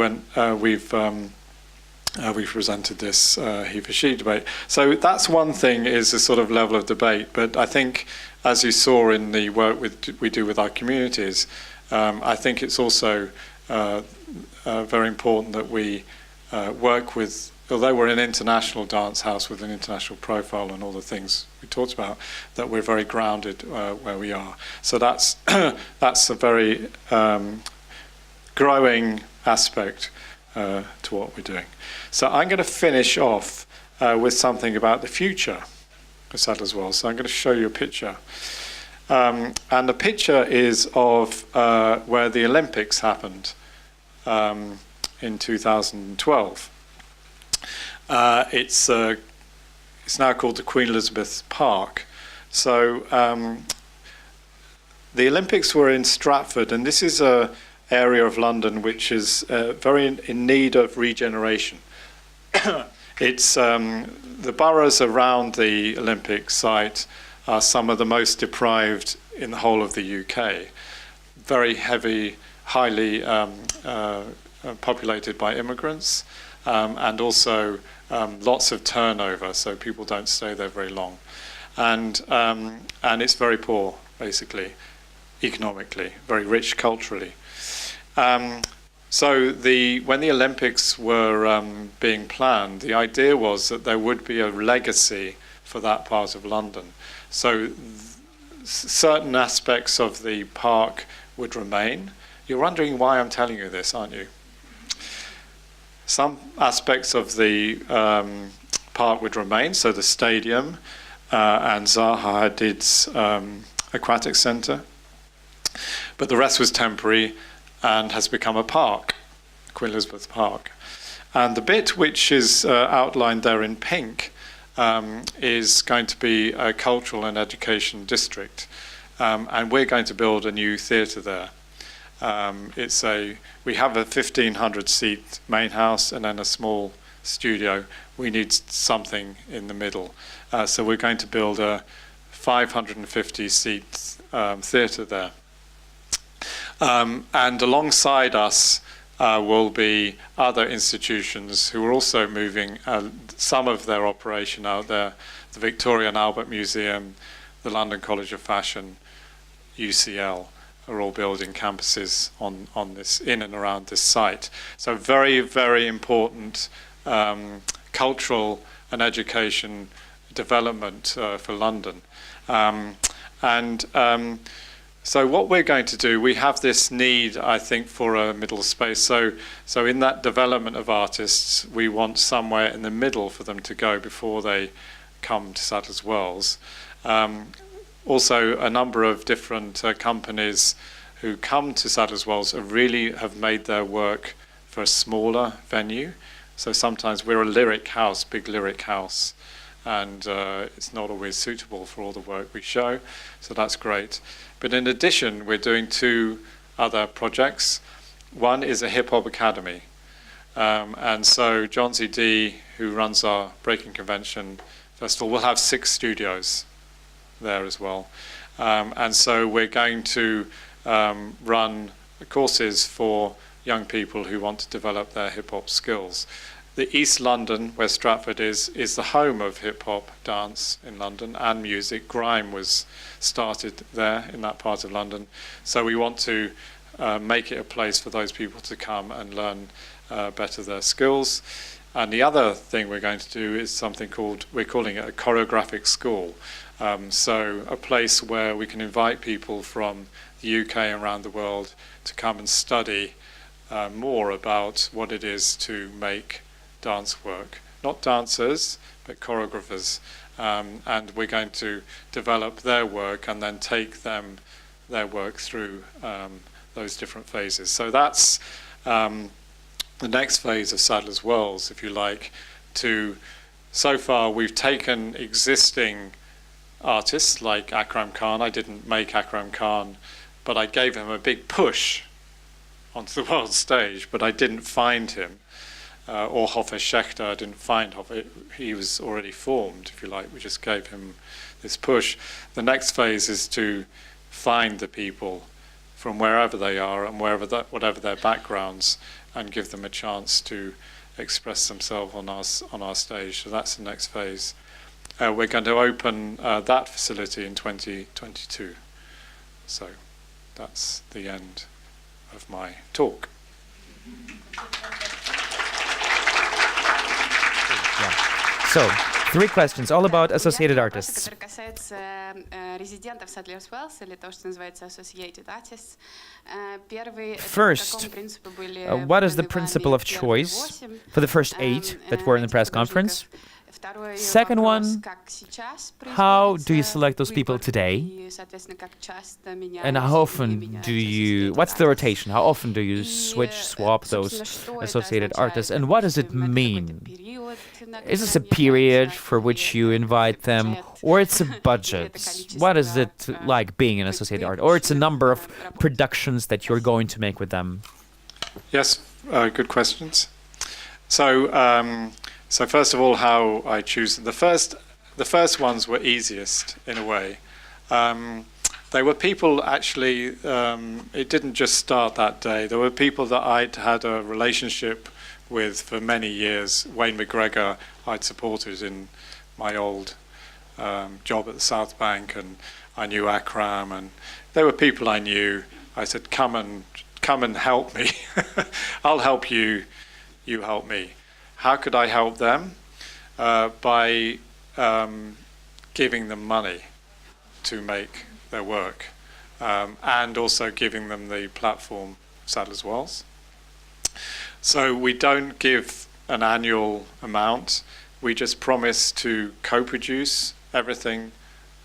we presented this he for she debate. So that's one thing, is a sort of level of debate. But I think, as you saw in the work we do with our communities, I think it's also very important that we work with, although we're an international dance house with an international profile and all the things we talked about, that we're very grounded where we are. So that's a very growing aspect to what we're doing. So I'm going to finish off with something about the future of Sadler's Wells. So I'm going to show you a picture. And the picture is of where the Olympics happened in 2012. It's now called the Queen Elizabeth Park. So the Olympics were in Stratford, and this is a area of London which is very in need of regeneration. It's the boroughs around the Olympic site are some of the most deprived in the whole of the UK. Very heavy, highly populated by immigrants, and also lots of turnover, so people don't stay there very long. And it's very poor, basically, economically, very rich culturally. So when the Olympics were being planned, the idea was that there would be a legacy for that part of London. So certain aspects of the park would remain. You're wondering why I'm telling you this, aren't you? Some aspects of the park would remain, so the stadium and Zaha Hadid's aquatic centre. But the rest was temporary and has become a park, Queen Elizabeth Park. And the bit which is outlined there in pink is going to be a cultural and education district. And we're going to build a new theatre there. We have a 1,500-seat main house and then a small studio. We need something in the middle. So we're going to build a 550-seat theatre there. And alongside us will be other institutions who are also moving some of their operation out there. The Victoria and Albert Museum, the London College of Fashion, UCL are all building campuses on this, in and around this site. So very, very important cultural and education development for London. So what we're going to do, we have this need, I think, for a middle space. So in that development of artists, we want somewhere in the middle for them to go before they come to Sadler's Wells. Also, a number of different companies who come to Sadler's Wells really have made their work for a smaller venue. So sometimes we're a lyric house, big lyric house, and it's not always suitable for all the work we show. So that's great. But in addition, we're doing two other projects. One is a Hiphop Academy. And so John Z. D, who runs our Breaking Convention Festival, will have 6 studios there as well. And so we're going to run courses for young people who want to develop their hip-hop skills. The East London, where Stratford is the home of hip-hop dance in London and music. Grime was started there in that part of London. So we want to make it a place for those people to come and learn better their skills. And the other thing we're going to do is something we're calling it a choreographic school. So a place where we can invite people from the UK and around the world to come and study more about what it is to make dance work. Not dancers, but choreographers. And we're going to develop their work and then take their work through those different phases. So that's the next phase of Sadler's Wells, if you like. So far, we've taken existing artists like Akram Khan. I didn't make Akram Khan, but I gave him a big push onto the world stage, but I didn't find him. Or Hoffe Schechter, I didn't find Hoffe. He was already formed, if you like. We just gave him this push. The next phase is to find the people from wherever they are and whatever their backgrounds, and give them a chance to express themselves on our stage. So that's the next phase. We're going to open that facility in 2022. So that's the end of my talk. So, 3 questions, all about associated artists. Который касается резидентов Sadlers Wells, или то, что называется associated artists. Первый, First, what is the principle of choice for the first 8 that were in the press conference? Second one, how do you select those people today? And how often do you, what's the rotation? How often do you swap those associated artists? And what does it mean? Is this a period for which you invite them, or it's a budget? What is it like being an associated artist? Or it's a number of productions that you're going to make with them? Yes, good questions. So first of all, how I choose them. The first ones were easiest in a way. They were people actually. It didn't just start that day. There were people that I'd had a relationship with for many years. Wayne McGregor I'd supported in my old job at the South Bank, and I knew Akram, and they were people I knew. I said, come and help me. I'll help you, you help me. How could I help them? By giving them money to make their work, and also giving them the platform Sadlers Wells. So we don't give an annual amount. We just promise to co-produce everything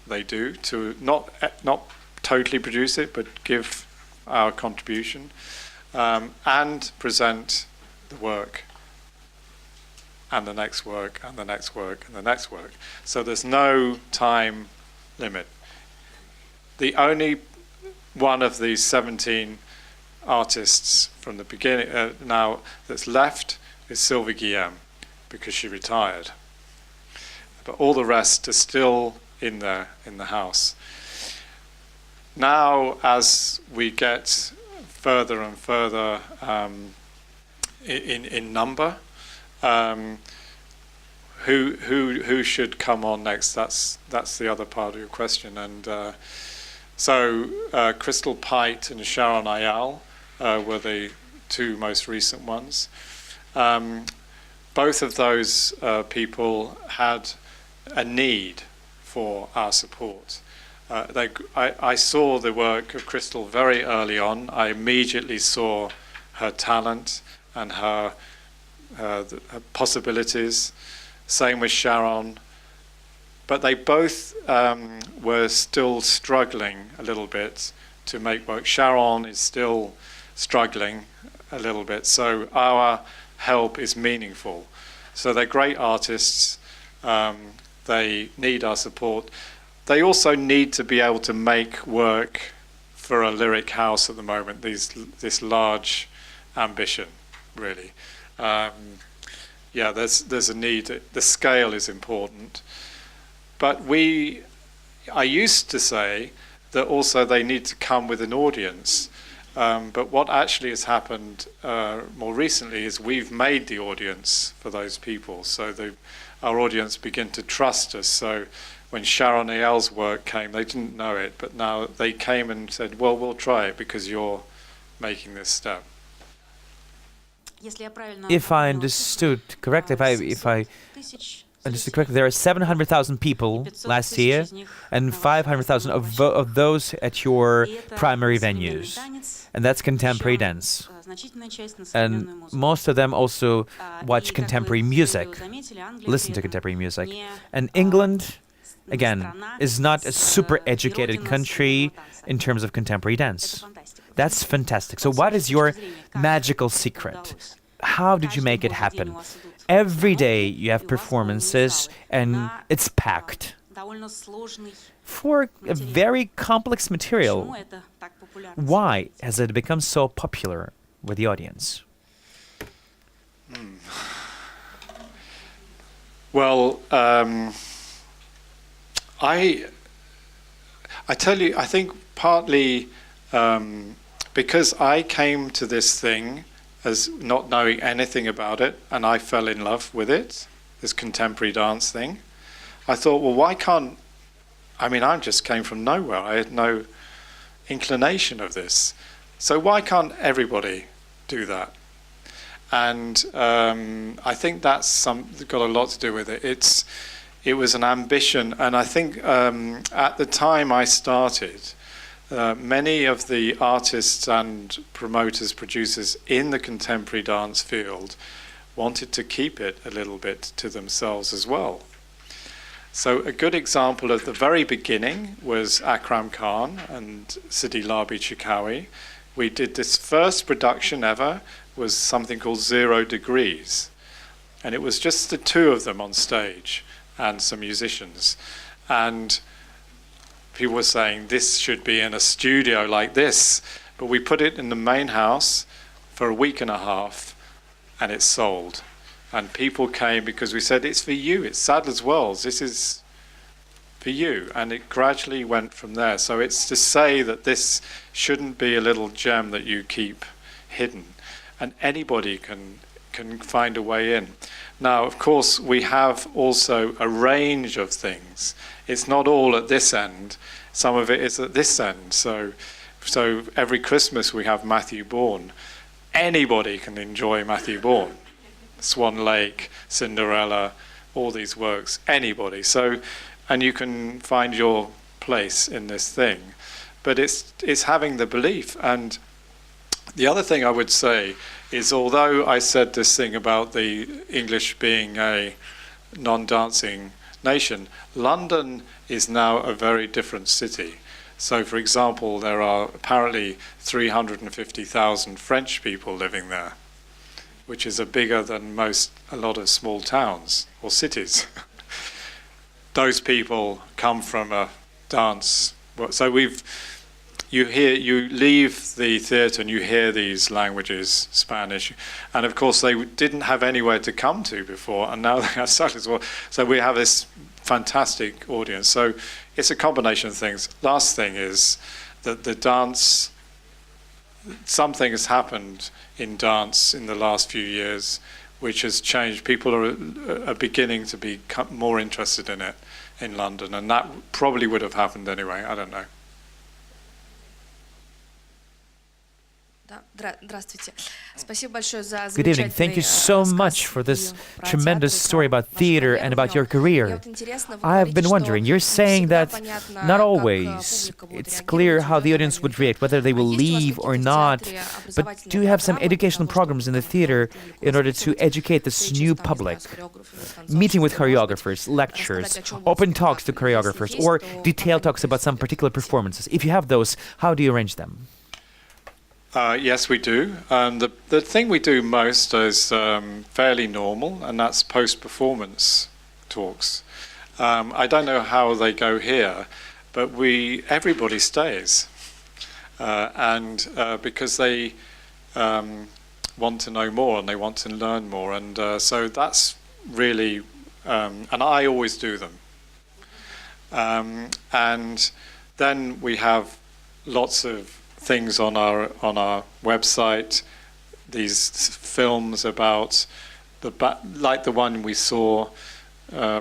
they do, to not totally produce it, but give our contribution, and present the work, and the next work, and the next work, and the next work. So there's no time limit. The only one of these 17 artists from the beginning now that's left is Sylvie Guillem, because she retired. But all the rest are still in there in the house. Now, as we get further and further in number, who should come on next? That's the other part of your question. And so Crystal Pite and Sharon Ayal were the 2 most recent ones. Both of those people had a need for our support. I saw the work of Crystal very early on. I immediately saw her talent and her possibilities. Same with Sharon. But they both were still struggling a little bit to make work. Sharon is still struggling a little bit, so our help is meaningful. So they're great artists. They need our support. They also need to be able to make work for a lyric house at the moment, this large ambition, really. There's a need. The scale is important. But I used to say that also they need to come with an audience. But what actually has happened more recently is we've made the audience for those people. So our audience begin to trust us. So when Sharon Ayal's work came, they didn't know it, but now they came and said, well, we'll try it because you're making this step. If I understood correctly, if I understood correctly, there are 700,000 people last year, and 500,000 of those at your primary venues, and that's contemporary dance. And most of them also watch contemporary music, listen to contemporary music. And England, again, is not a super educated country in terms of contemporary dance. That's fantastic. So what is your magical secret? How did you make it happen? Every day you have performances and it's packed. For a very complex material, why has it become so popular with the audience? Well, I tell you, I think partly because I came to this thing as not knowing anything about it, and I fell in love with it, this contemporary dance thing. I thought, well, why can't, I mean, I just came from nowhere. I had no inclination of this. So why can't everybody do that? And I think that's got a lot to do with it. It was an ambition, and I think at the time I started, many of the artists and promoters, producers in the contemporary dance field wanted to keep it a little bit to themselves as well. So a good example at the very beginning was Akram Khan and Sidi Labi Chikawi. We did this first production ever, was something called 0 Degrees. And it was just the two of them on stage and some musicians. And people were saying, this should be in a studio like this. But we put it in the main house for a week and a half, and it sold. And people came because we said, it's for you, it's Sadler's Worlds, this is for you. And it gradually went from there. So it's to say that this shouldn't be a little gem that you keep hidden. And anybody can find a way in. Now, of course, we have also a range of things. It's not all at this end. Some of it is at this end. So every Christmas we have Matthew Bourne. Anybody can enjoy Matthew Bourne. Swan Lake, Cinderella, all these works, anybody. So, and you can find your place in this thing. But it's having the belief. And the other thing I would say is, although I said this thing about the English being a non-dancing nation, London is now a very different city. So, for example, there are apparently 350,000 French people living there, which is bigger than a lot of small towns or cities. Those people come from a dance. So you leave the theatre and you hear these languages, Spanish, and of course they didn't have anywhere to come to before, and now they have such as well. So we have this fantastic audience. So it's a combination of things. Last thing is that the dance, something has happened in dance in the last few years which has changed. People are beginning to be more interested in it in London, and that probably would have happened anyway. I don't know. Good evening. Thank you so much for this tremendous story about theater and about your career. I've been wondering, you're saying that not always it's clear how the audience would react, whether they will leave or not, but do you have some educational programs in the theater in order to educate this new public? Meeting with choreographers, lectures, open talks to choreographers, or detailed talks about some particular performances. If you have those, how do you arrange them? Yes, we do. The thing we do most is fairly normal, and that's post-performance talks. I don't know how they go here, but everybody stays, and because they want to know more and they want to learn more, and so that's really, and I always do them. And then we have lots of things on our website, these films about like the one we saw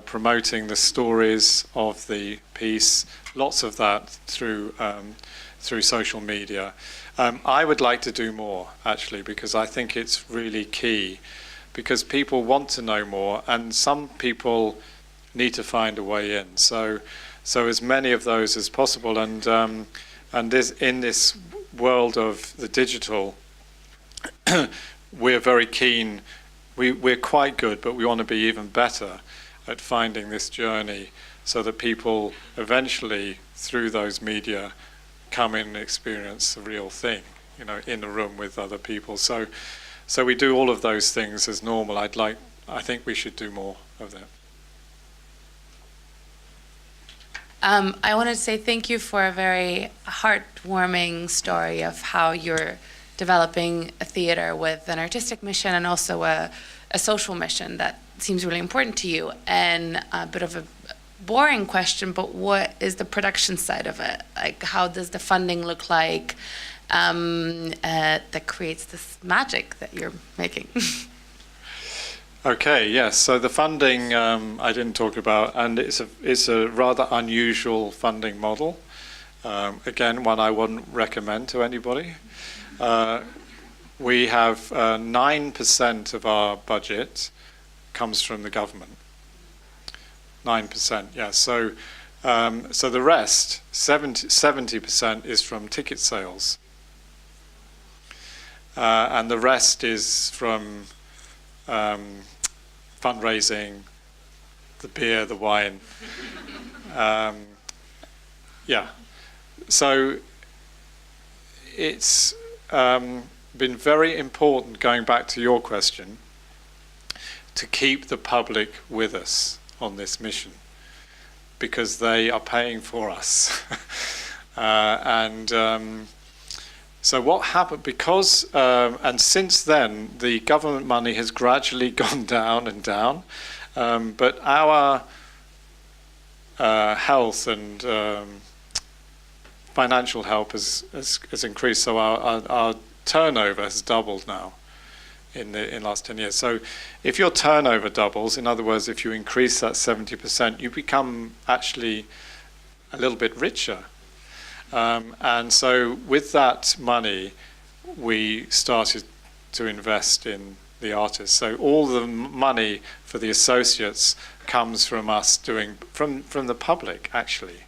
promoting the stories of the piece, lots of that through social media. I would like to do more, actually, because I think it's really key, because people want to know more and some people need to find a way in. So as many of those as possible, and in this world of the digital, we're very keen. We're quite good, but we want to be even better at finding this journey, so that people eventually, through those media, come in and experience the real thing, in a room with other people. So we do all of those things as normal. I think we should do more of that. I wanted to say thank you for a very heartwarming story of how you're developing a theater with an artistic mission and also a social mission that seems really important to you. And a bit of a boring question, but what is the production side of it? Like, how does the funding look like? that creates this magic that you're making. Okay, yes. So the funding I didn't talk about, and it's a rather unusual funding model. Again, one I wouldn't recommend to anybody. We have 9% of our budget comes from the government. 9%, yeah. So the rest, 70% is from ticket sales. And the rest is from fundraising, the beer, the wine. Yeah. So it's been very important, going back to your question, to keep the public with us on this mission, because they are paying for us. So what happened, because, and since then, the government money has gradually gone down and down, but our health and financial help has increased, so our turnover has doubled now in the last 10 years. So if your turnover doubles, in other words, if you increase that 70%, you become actually a little bit richer. And so with that money, we started to invest in the artists. So all the money for the associates comes from us from the public, actually.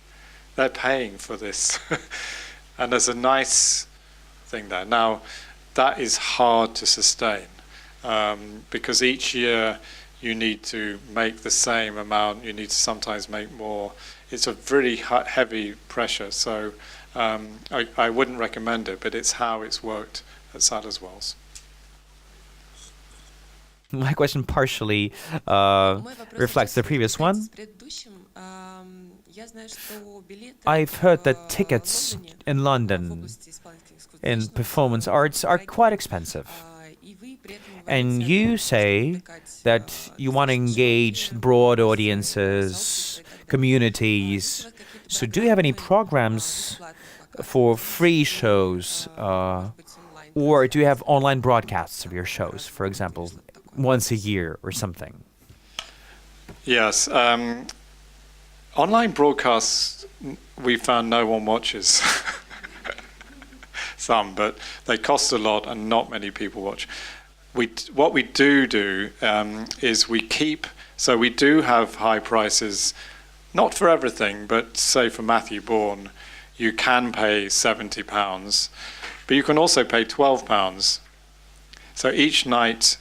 They're paying for this. And there's a nice thing there. Now, that is hard to sustain, because each year you need to make the same amount, you need to sometimes make more. It's a really heavy pressure, so I wouldn't recommend it, but it's how it's worked at Sadler's Wells. My question partially reflects the previous one. I've heard that tickets in London in performance arts are quite expensive. And you say that you want to engage broad audiences, communities. So do you have any programs for free shows, or do you have online broadcasts of your shows, for example, once a year or something? Yes. Online broadcasts, we found no one watches. Some, but they cost a lot and not many people watch. What we do is we keep, so we do have high prices, not for everything, but say for Matthew Bourne, you can pay £70, but you can also pay £12. So each night,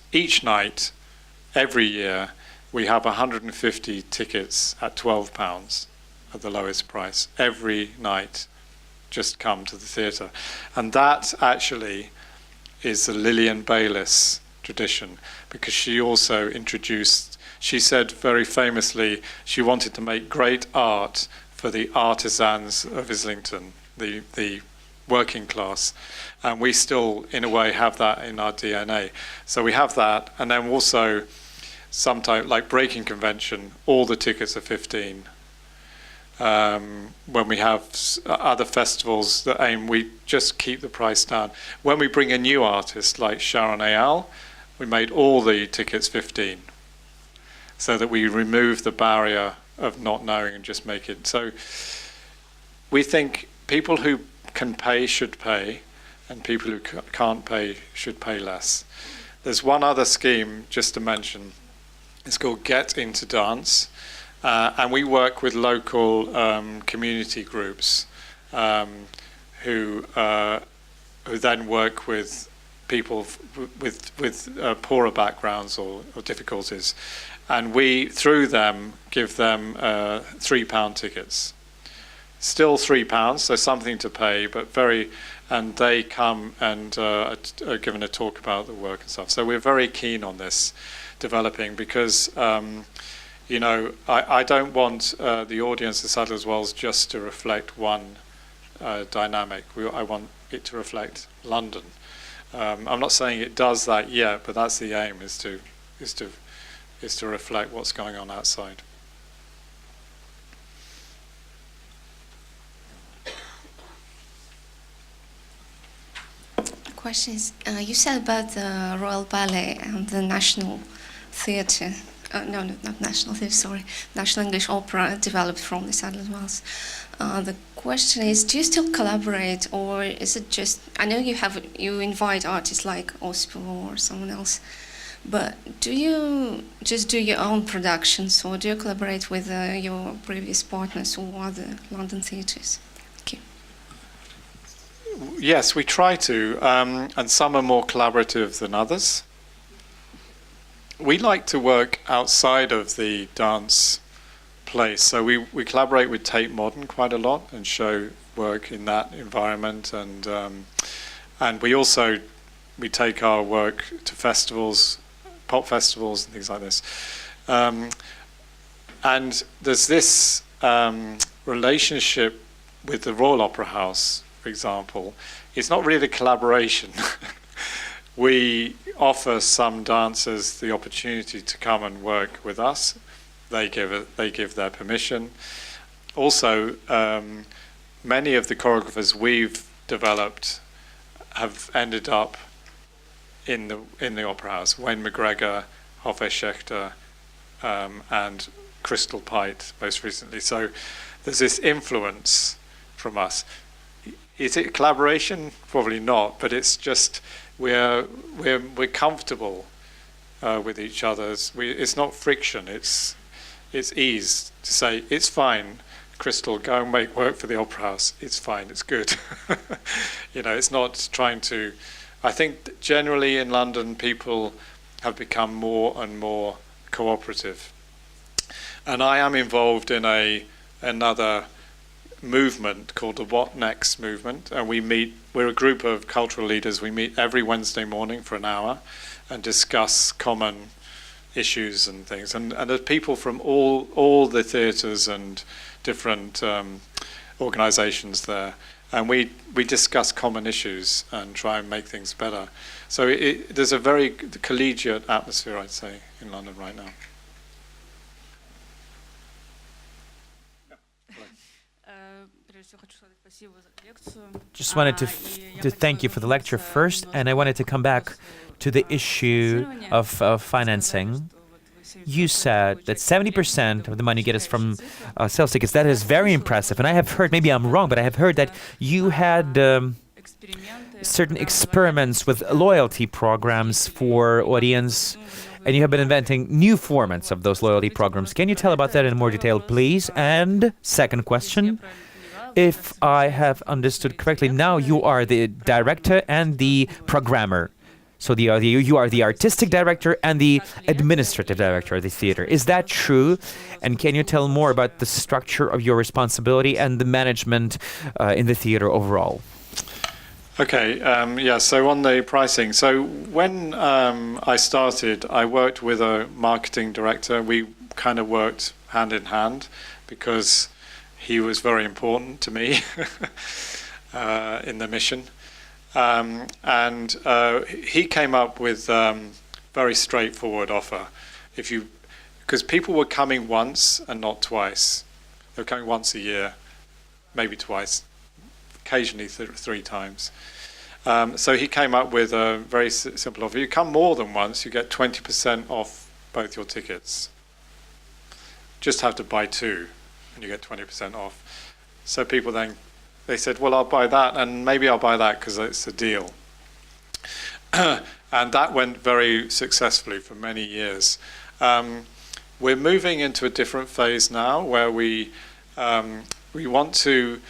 every year, we have 150 tickets at £12 at the lowest price. Every night, just come to the theatre. And that actually is the Lillian Bayers tradition, because she also introduced, she said very famously, she wanted to make great art for the artisans of Islington, the working class. And we still, in a way, have that in our DNA. So we have that, and then also, sometimes, like Breaking Convention, all the tickets are 15. When we have other festivals that aim, we just keep the price down. When we bring a new artist like Sharon Ayal, we made all the tickets 15, so that we remove the barrier of not knowing and just make it. So we think people who can pay should pay, and people who can't pay should pay less. There's one other scheme just to mention. It's called Get Into Dance. And we work with local community groups who then work with people with poorer backgrounds or difficulties. And we, through them, give them £3 tickets. Still £3, so something to pay, but and they come and are given a talk about the work and stuff. So we're very keen on this developing, because you know, I don't want the audience at Sadler's Wells just to reflect one dynamic. I want it to reflect London. I'm not saying it does that yet, but that's the aim: is to reflect what's going on outside. question is, you said about the Royal Ballet and the National Theatre. No, not National Theatre, sorry. National English Opera developed from the Sadler Wells. The question is, do you still collaborate, or is it just... I know you invite artists like Ospo or someone else, but do you just do your own productions, or do you collaborate with your previous partners or other London theatres? Thank you. Yes, we try to, and some are more collaborative than others. We like to work outside of the dance place, so we collaborate with Tate Modern quite a lot and show work in that environment, and we take our work to festivals, pop festivals and things like this. And there's this relationship with the Royal Opera House, for example. It's not really a collaboration. We offer some dancers the opportunity to come and work with us. They give their permission. Also, many of the choreographers we've developed have ended up in the Opera House. Wayne McGregor, Hoffe Schechter, and Crystal Pite most recently. So there's this influence from us. Is it a collaboration? Probably not, but it's just we're comfortable with each other. It's not friction. It's ease to say it's fine. Crystal, go and make work for the Opera House. It's fine. It's good. It's not trying to. I think generally in London people have become more and more cooperative, and I am involved in another movement called the What Next movement, and we're a group of cultural leaders. We meet every Wednesday morning for an hour and discuss common issues and things, and there's people from all the theatres and different organisations there, and we discuss common issues and try and make things better. So there's a very collegiate atmosphere, I'd say, in London right now. Just wanted to thank you for the lecture first, and I wanted to come back to the issue of financing. You said that 70% of the money you get is from sales tickets. That is very impressive. And I have heard, maybe I'm wrong, but I have heard that you had certain experiments with loyalty programs for audience, and you have been inventing new formats of those loyalty programs. Can you tell about that in more detail, please? And second question, if I have understood correctly, now you are the director and the programmer. So you are the artistic director and the administrative director of the theater. Is that true? And can you tell more about the structure of your responsibility and the management in the theater overall? Okay, so on the pricing. So when I started, I worked with a marketing director. We kind of worked hand in hand because he was very important to me in the mission. And he came up with very straightforward offer. Because people were coming once and not twice. They were coming once a year, maybe twice, occasionally three times. So he came up with a very simple offer. You come more than once, you get 20% off both your tickets. Just have to buy two, and you get 20% off. So people then, they said, well, I'll buy that, and maybe I'll buy that because it's a deal. And that went very successfully for many years. We're moving into a different phase now where we want to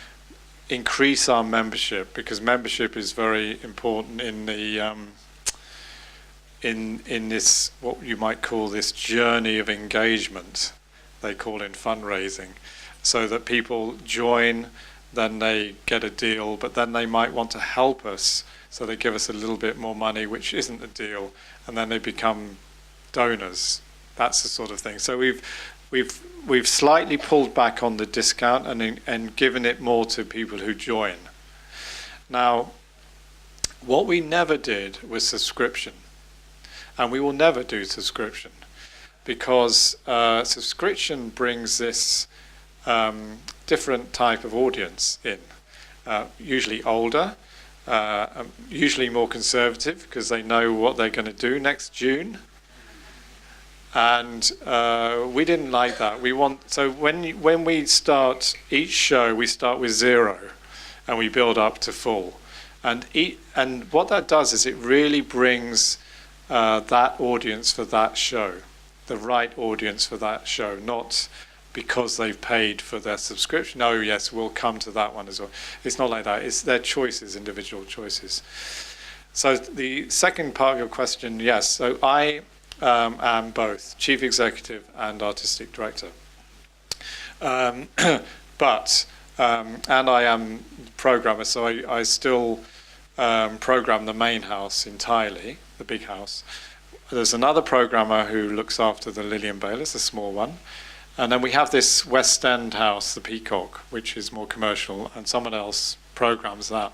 increase our membership, because membership is very important in the in this, what you might call this journey of engagement, they call in fundraising, so that people join, then they get a deal, but then they might want to help us, so they give us a little bit more money, which isn't a deal, and then they become donors. That's the sort of thing. So we've slightly pulled back on the discount and given it more to people who join. Now, what we never did was subscription, and we will never do subscription, because subscription brings this different type of audience in, usually older, usually more conservative because they know what they're going to do next June. And we didn't like that. So when we start each show, we start with 0 and we build up to full. And what that does is it really brings that audience for that show, the right audience for that show, not because they've paid for their subscription. Oh yes, we'll come to that one as well. It's not like that. It's their choices, individual choices. So the second part of your question, yes. So I am both chief executive and artistic director. And I am programmer, so I still program the main house entirely, the big house. There's another programmer who looks after the Lillian Bayers, the small one. And then we have this West End house, the Peacock, which is more commercial, and someone else programs that.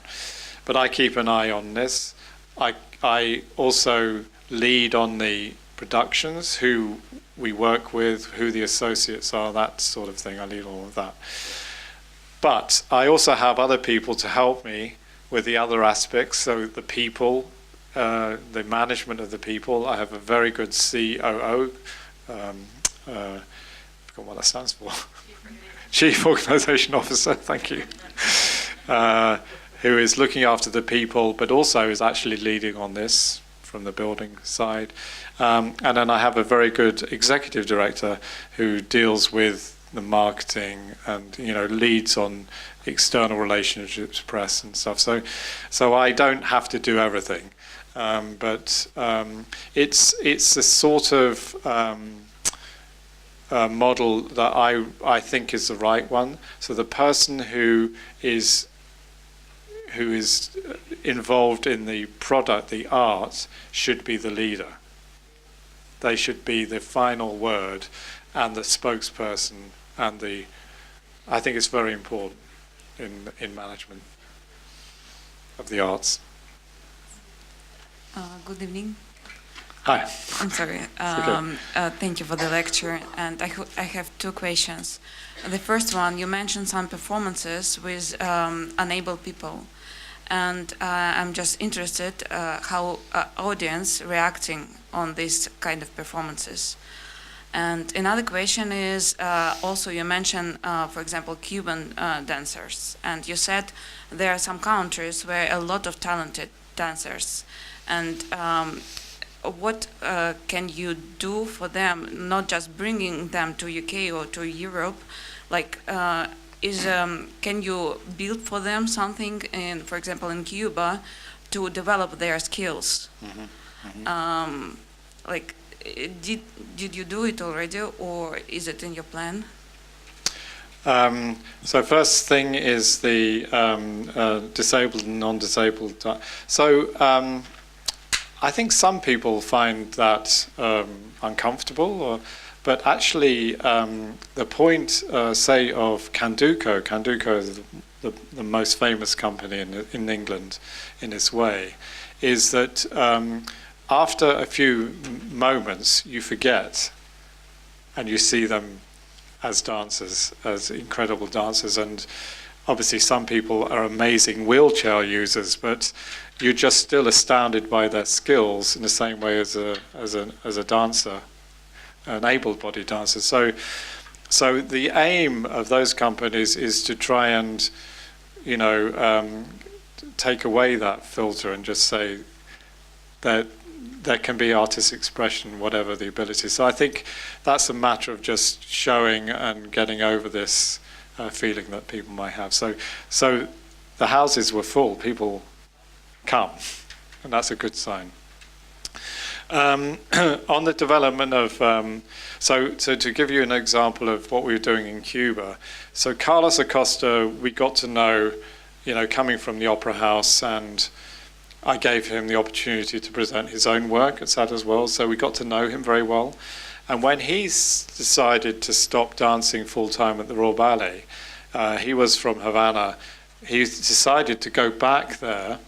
But I keep an eye on this. I also lead on the productions, who we work with, who the associates are, that sort of thing. I lead all of that. But I also have other people to help me with the other aspects. So the people, the management of the people. I have a very good COO. I forgot what that stands for. Chief Organisation Officer, thank you. Who is looking after the people, but also is actually leading on this from the building side. And then I have a very good executive director who deals with the marketing and leads on external relationships, press and stuff. So I don't have to do everything, but it's a sort of model that I think is the right one. So the person who is involved in the product, the art, should be the leader. They should be the final word and the spokesperson, and I think it's very important in management of the arts. Good evening. Hi. I'm sorry. Thank you for the lecture. And I have 2 questions. The first one, you mentioned some performances with unable people. And I'm just interested how audience reacting on these kind of performances. And another question is, also you mentioned, for example, Cuban dancers. And you said there are some countries where a lot of talented dancers. And what can you do for them, not just bringing them to UK or to Europe? Like, can you build for them something, for example, in Cuba, to develop their skills? Mm-hmm. Mm-hmm. Like, did you do it already, or is it in your plan? So first thing is the disabled and non-disabled. So I think some people find that uncomfortable, but actually the point, say, of Canduco. Canduco is the most famous company in England in this way, is that after a few moments you forget and you see them as dancers, as incredible dancers. And obviously some people are amazing wheelchair users, but you're just still astounded by their skills in the same way as a dancer, an able-bodied dancer. So the aim of those companies is to try and, take away that filter and just say that there can be artistic expression, whatever the ability. So I think that's a matter of just showing and getting over this feeling that people might have. So the houses were full. People come, and that's a good sign. On the development of, so to give you an example of what we were doing in Cuba, so Carlos Acosta, we got to know, coming from the Opera House, and I gave him the opportunity to present his own work at Sadler as well, so we got to know him very well. And when he decided to stop dancing full-time at the Royal Ballet, he was from Havana, he decided to go back there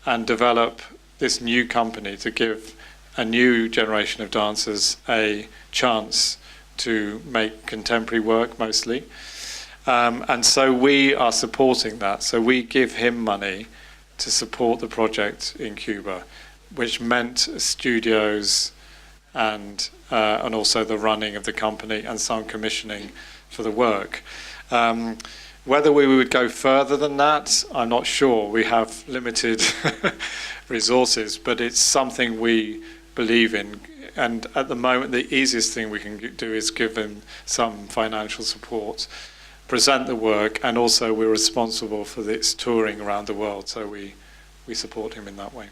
and develop this new company to give a new generation of dancers a chance to make contemporary work mostly. And so we are supporting that. So we give him money to support the project in Cuba, which meant studios and also the running of the company and some commissioning for the work. Whether we would go further than that, I'm not sure. We have limited resources, but it's something we believe in. And at the moment, the easiest thing we can do is give him some financial support, present the work, and also we're responsible for its touring around the world, so we support him in that way.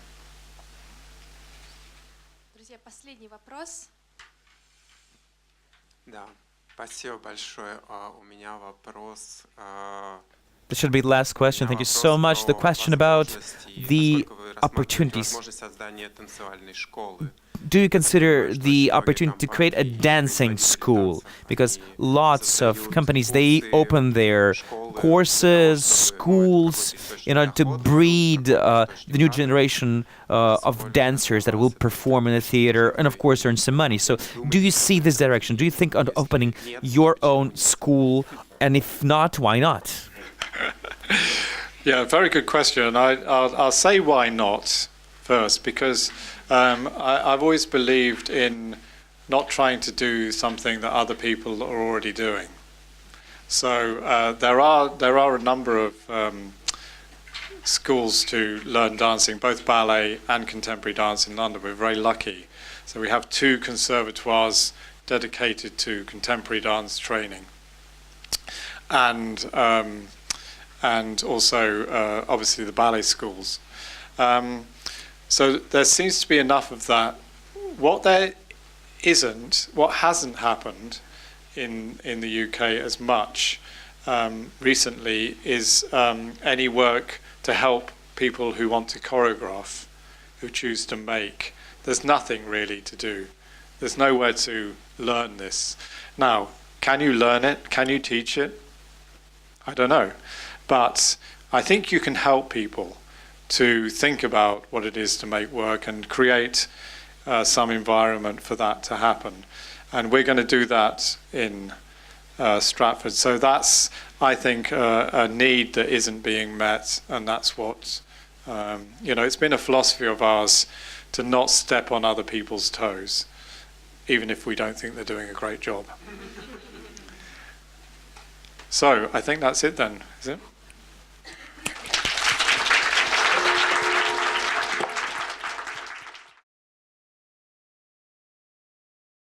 Друзья, последний вопрос. Да, спасибо большое. У меня вопрос. This should be the last question. Thank you so much. The question about the opportunities. Do you consider the opportunity to create a dancing school? Because lots of companies, they open their courses, schools, in order to breed the new generation of dancers that will perform in the theater and, of course, earn some money. So do you see this direction? Do you think of opening your own school? And if not, why not? Yeah, very good question. I'll say why not first, because I've always believed in not trying to do something that other people are already doing. So there are a number of schools to learn dancing, both ballet and contemporary dance in London. We're very lucky. So we have 2 conservatoires dedicated to contemporary dance training, and also obviously the ballet schools. So there seems to be enough of that. What hasn't happened in the UK as much recently is any work to help people who want to choreograph, who choose to make. There's nothing really to do. There's nowhere to learn this. Now, can you learn it? Can you teach it? I don't know. But I think you can help people to think about what it is to make work and create some environment for that to happen. And we're going to do that in Stratford. So that's, I think, a need that isn't being met, and that's what, it's been a philosophy of ours to not step on other people's toes, even if we don't think they're doing a great job. So I think that's it then, is it?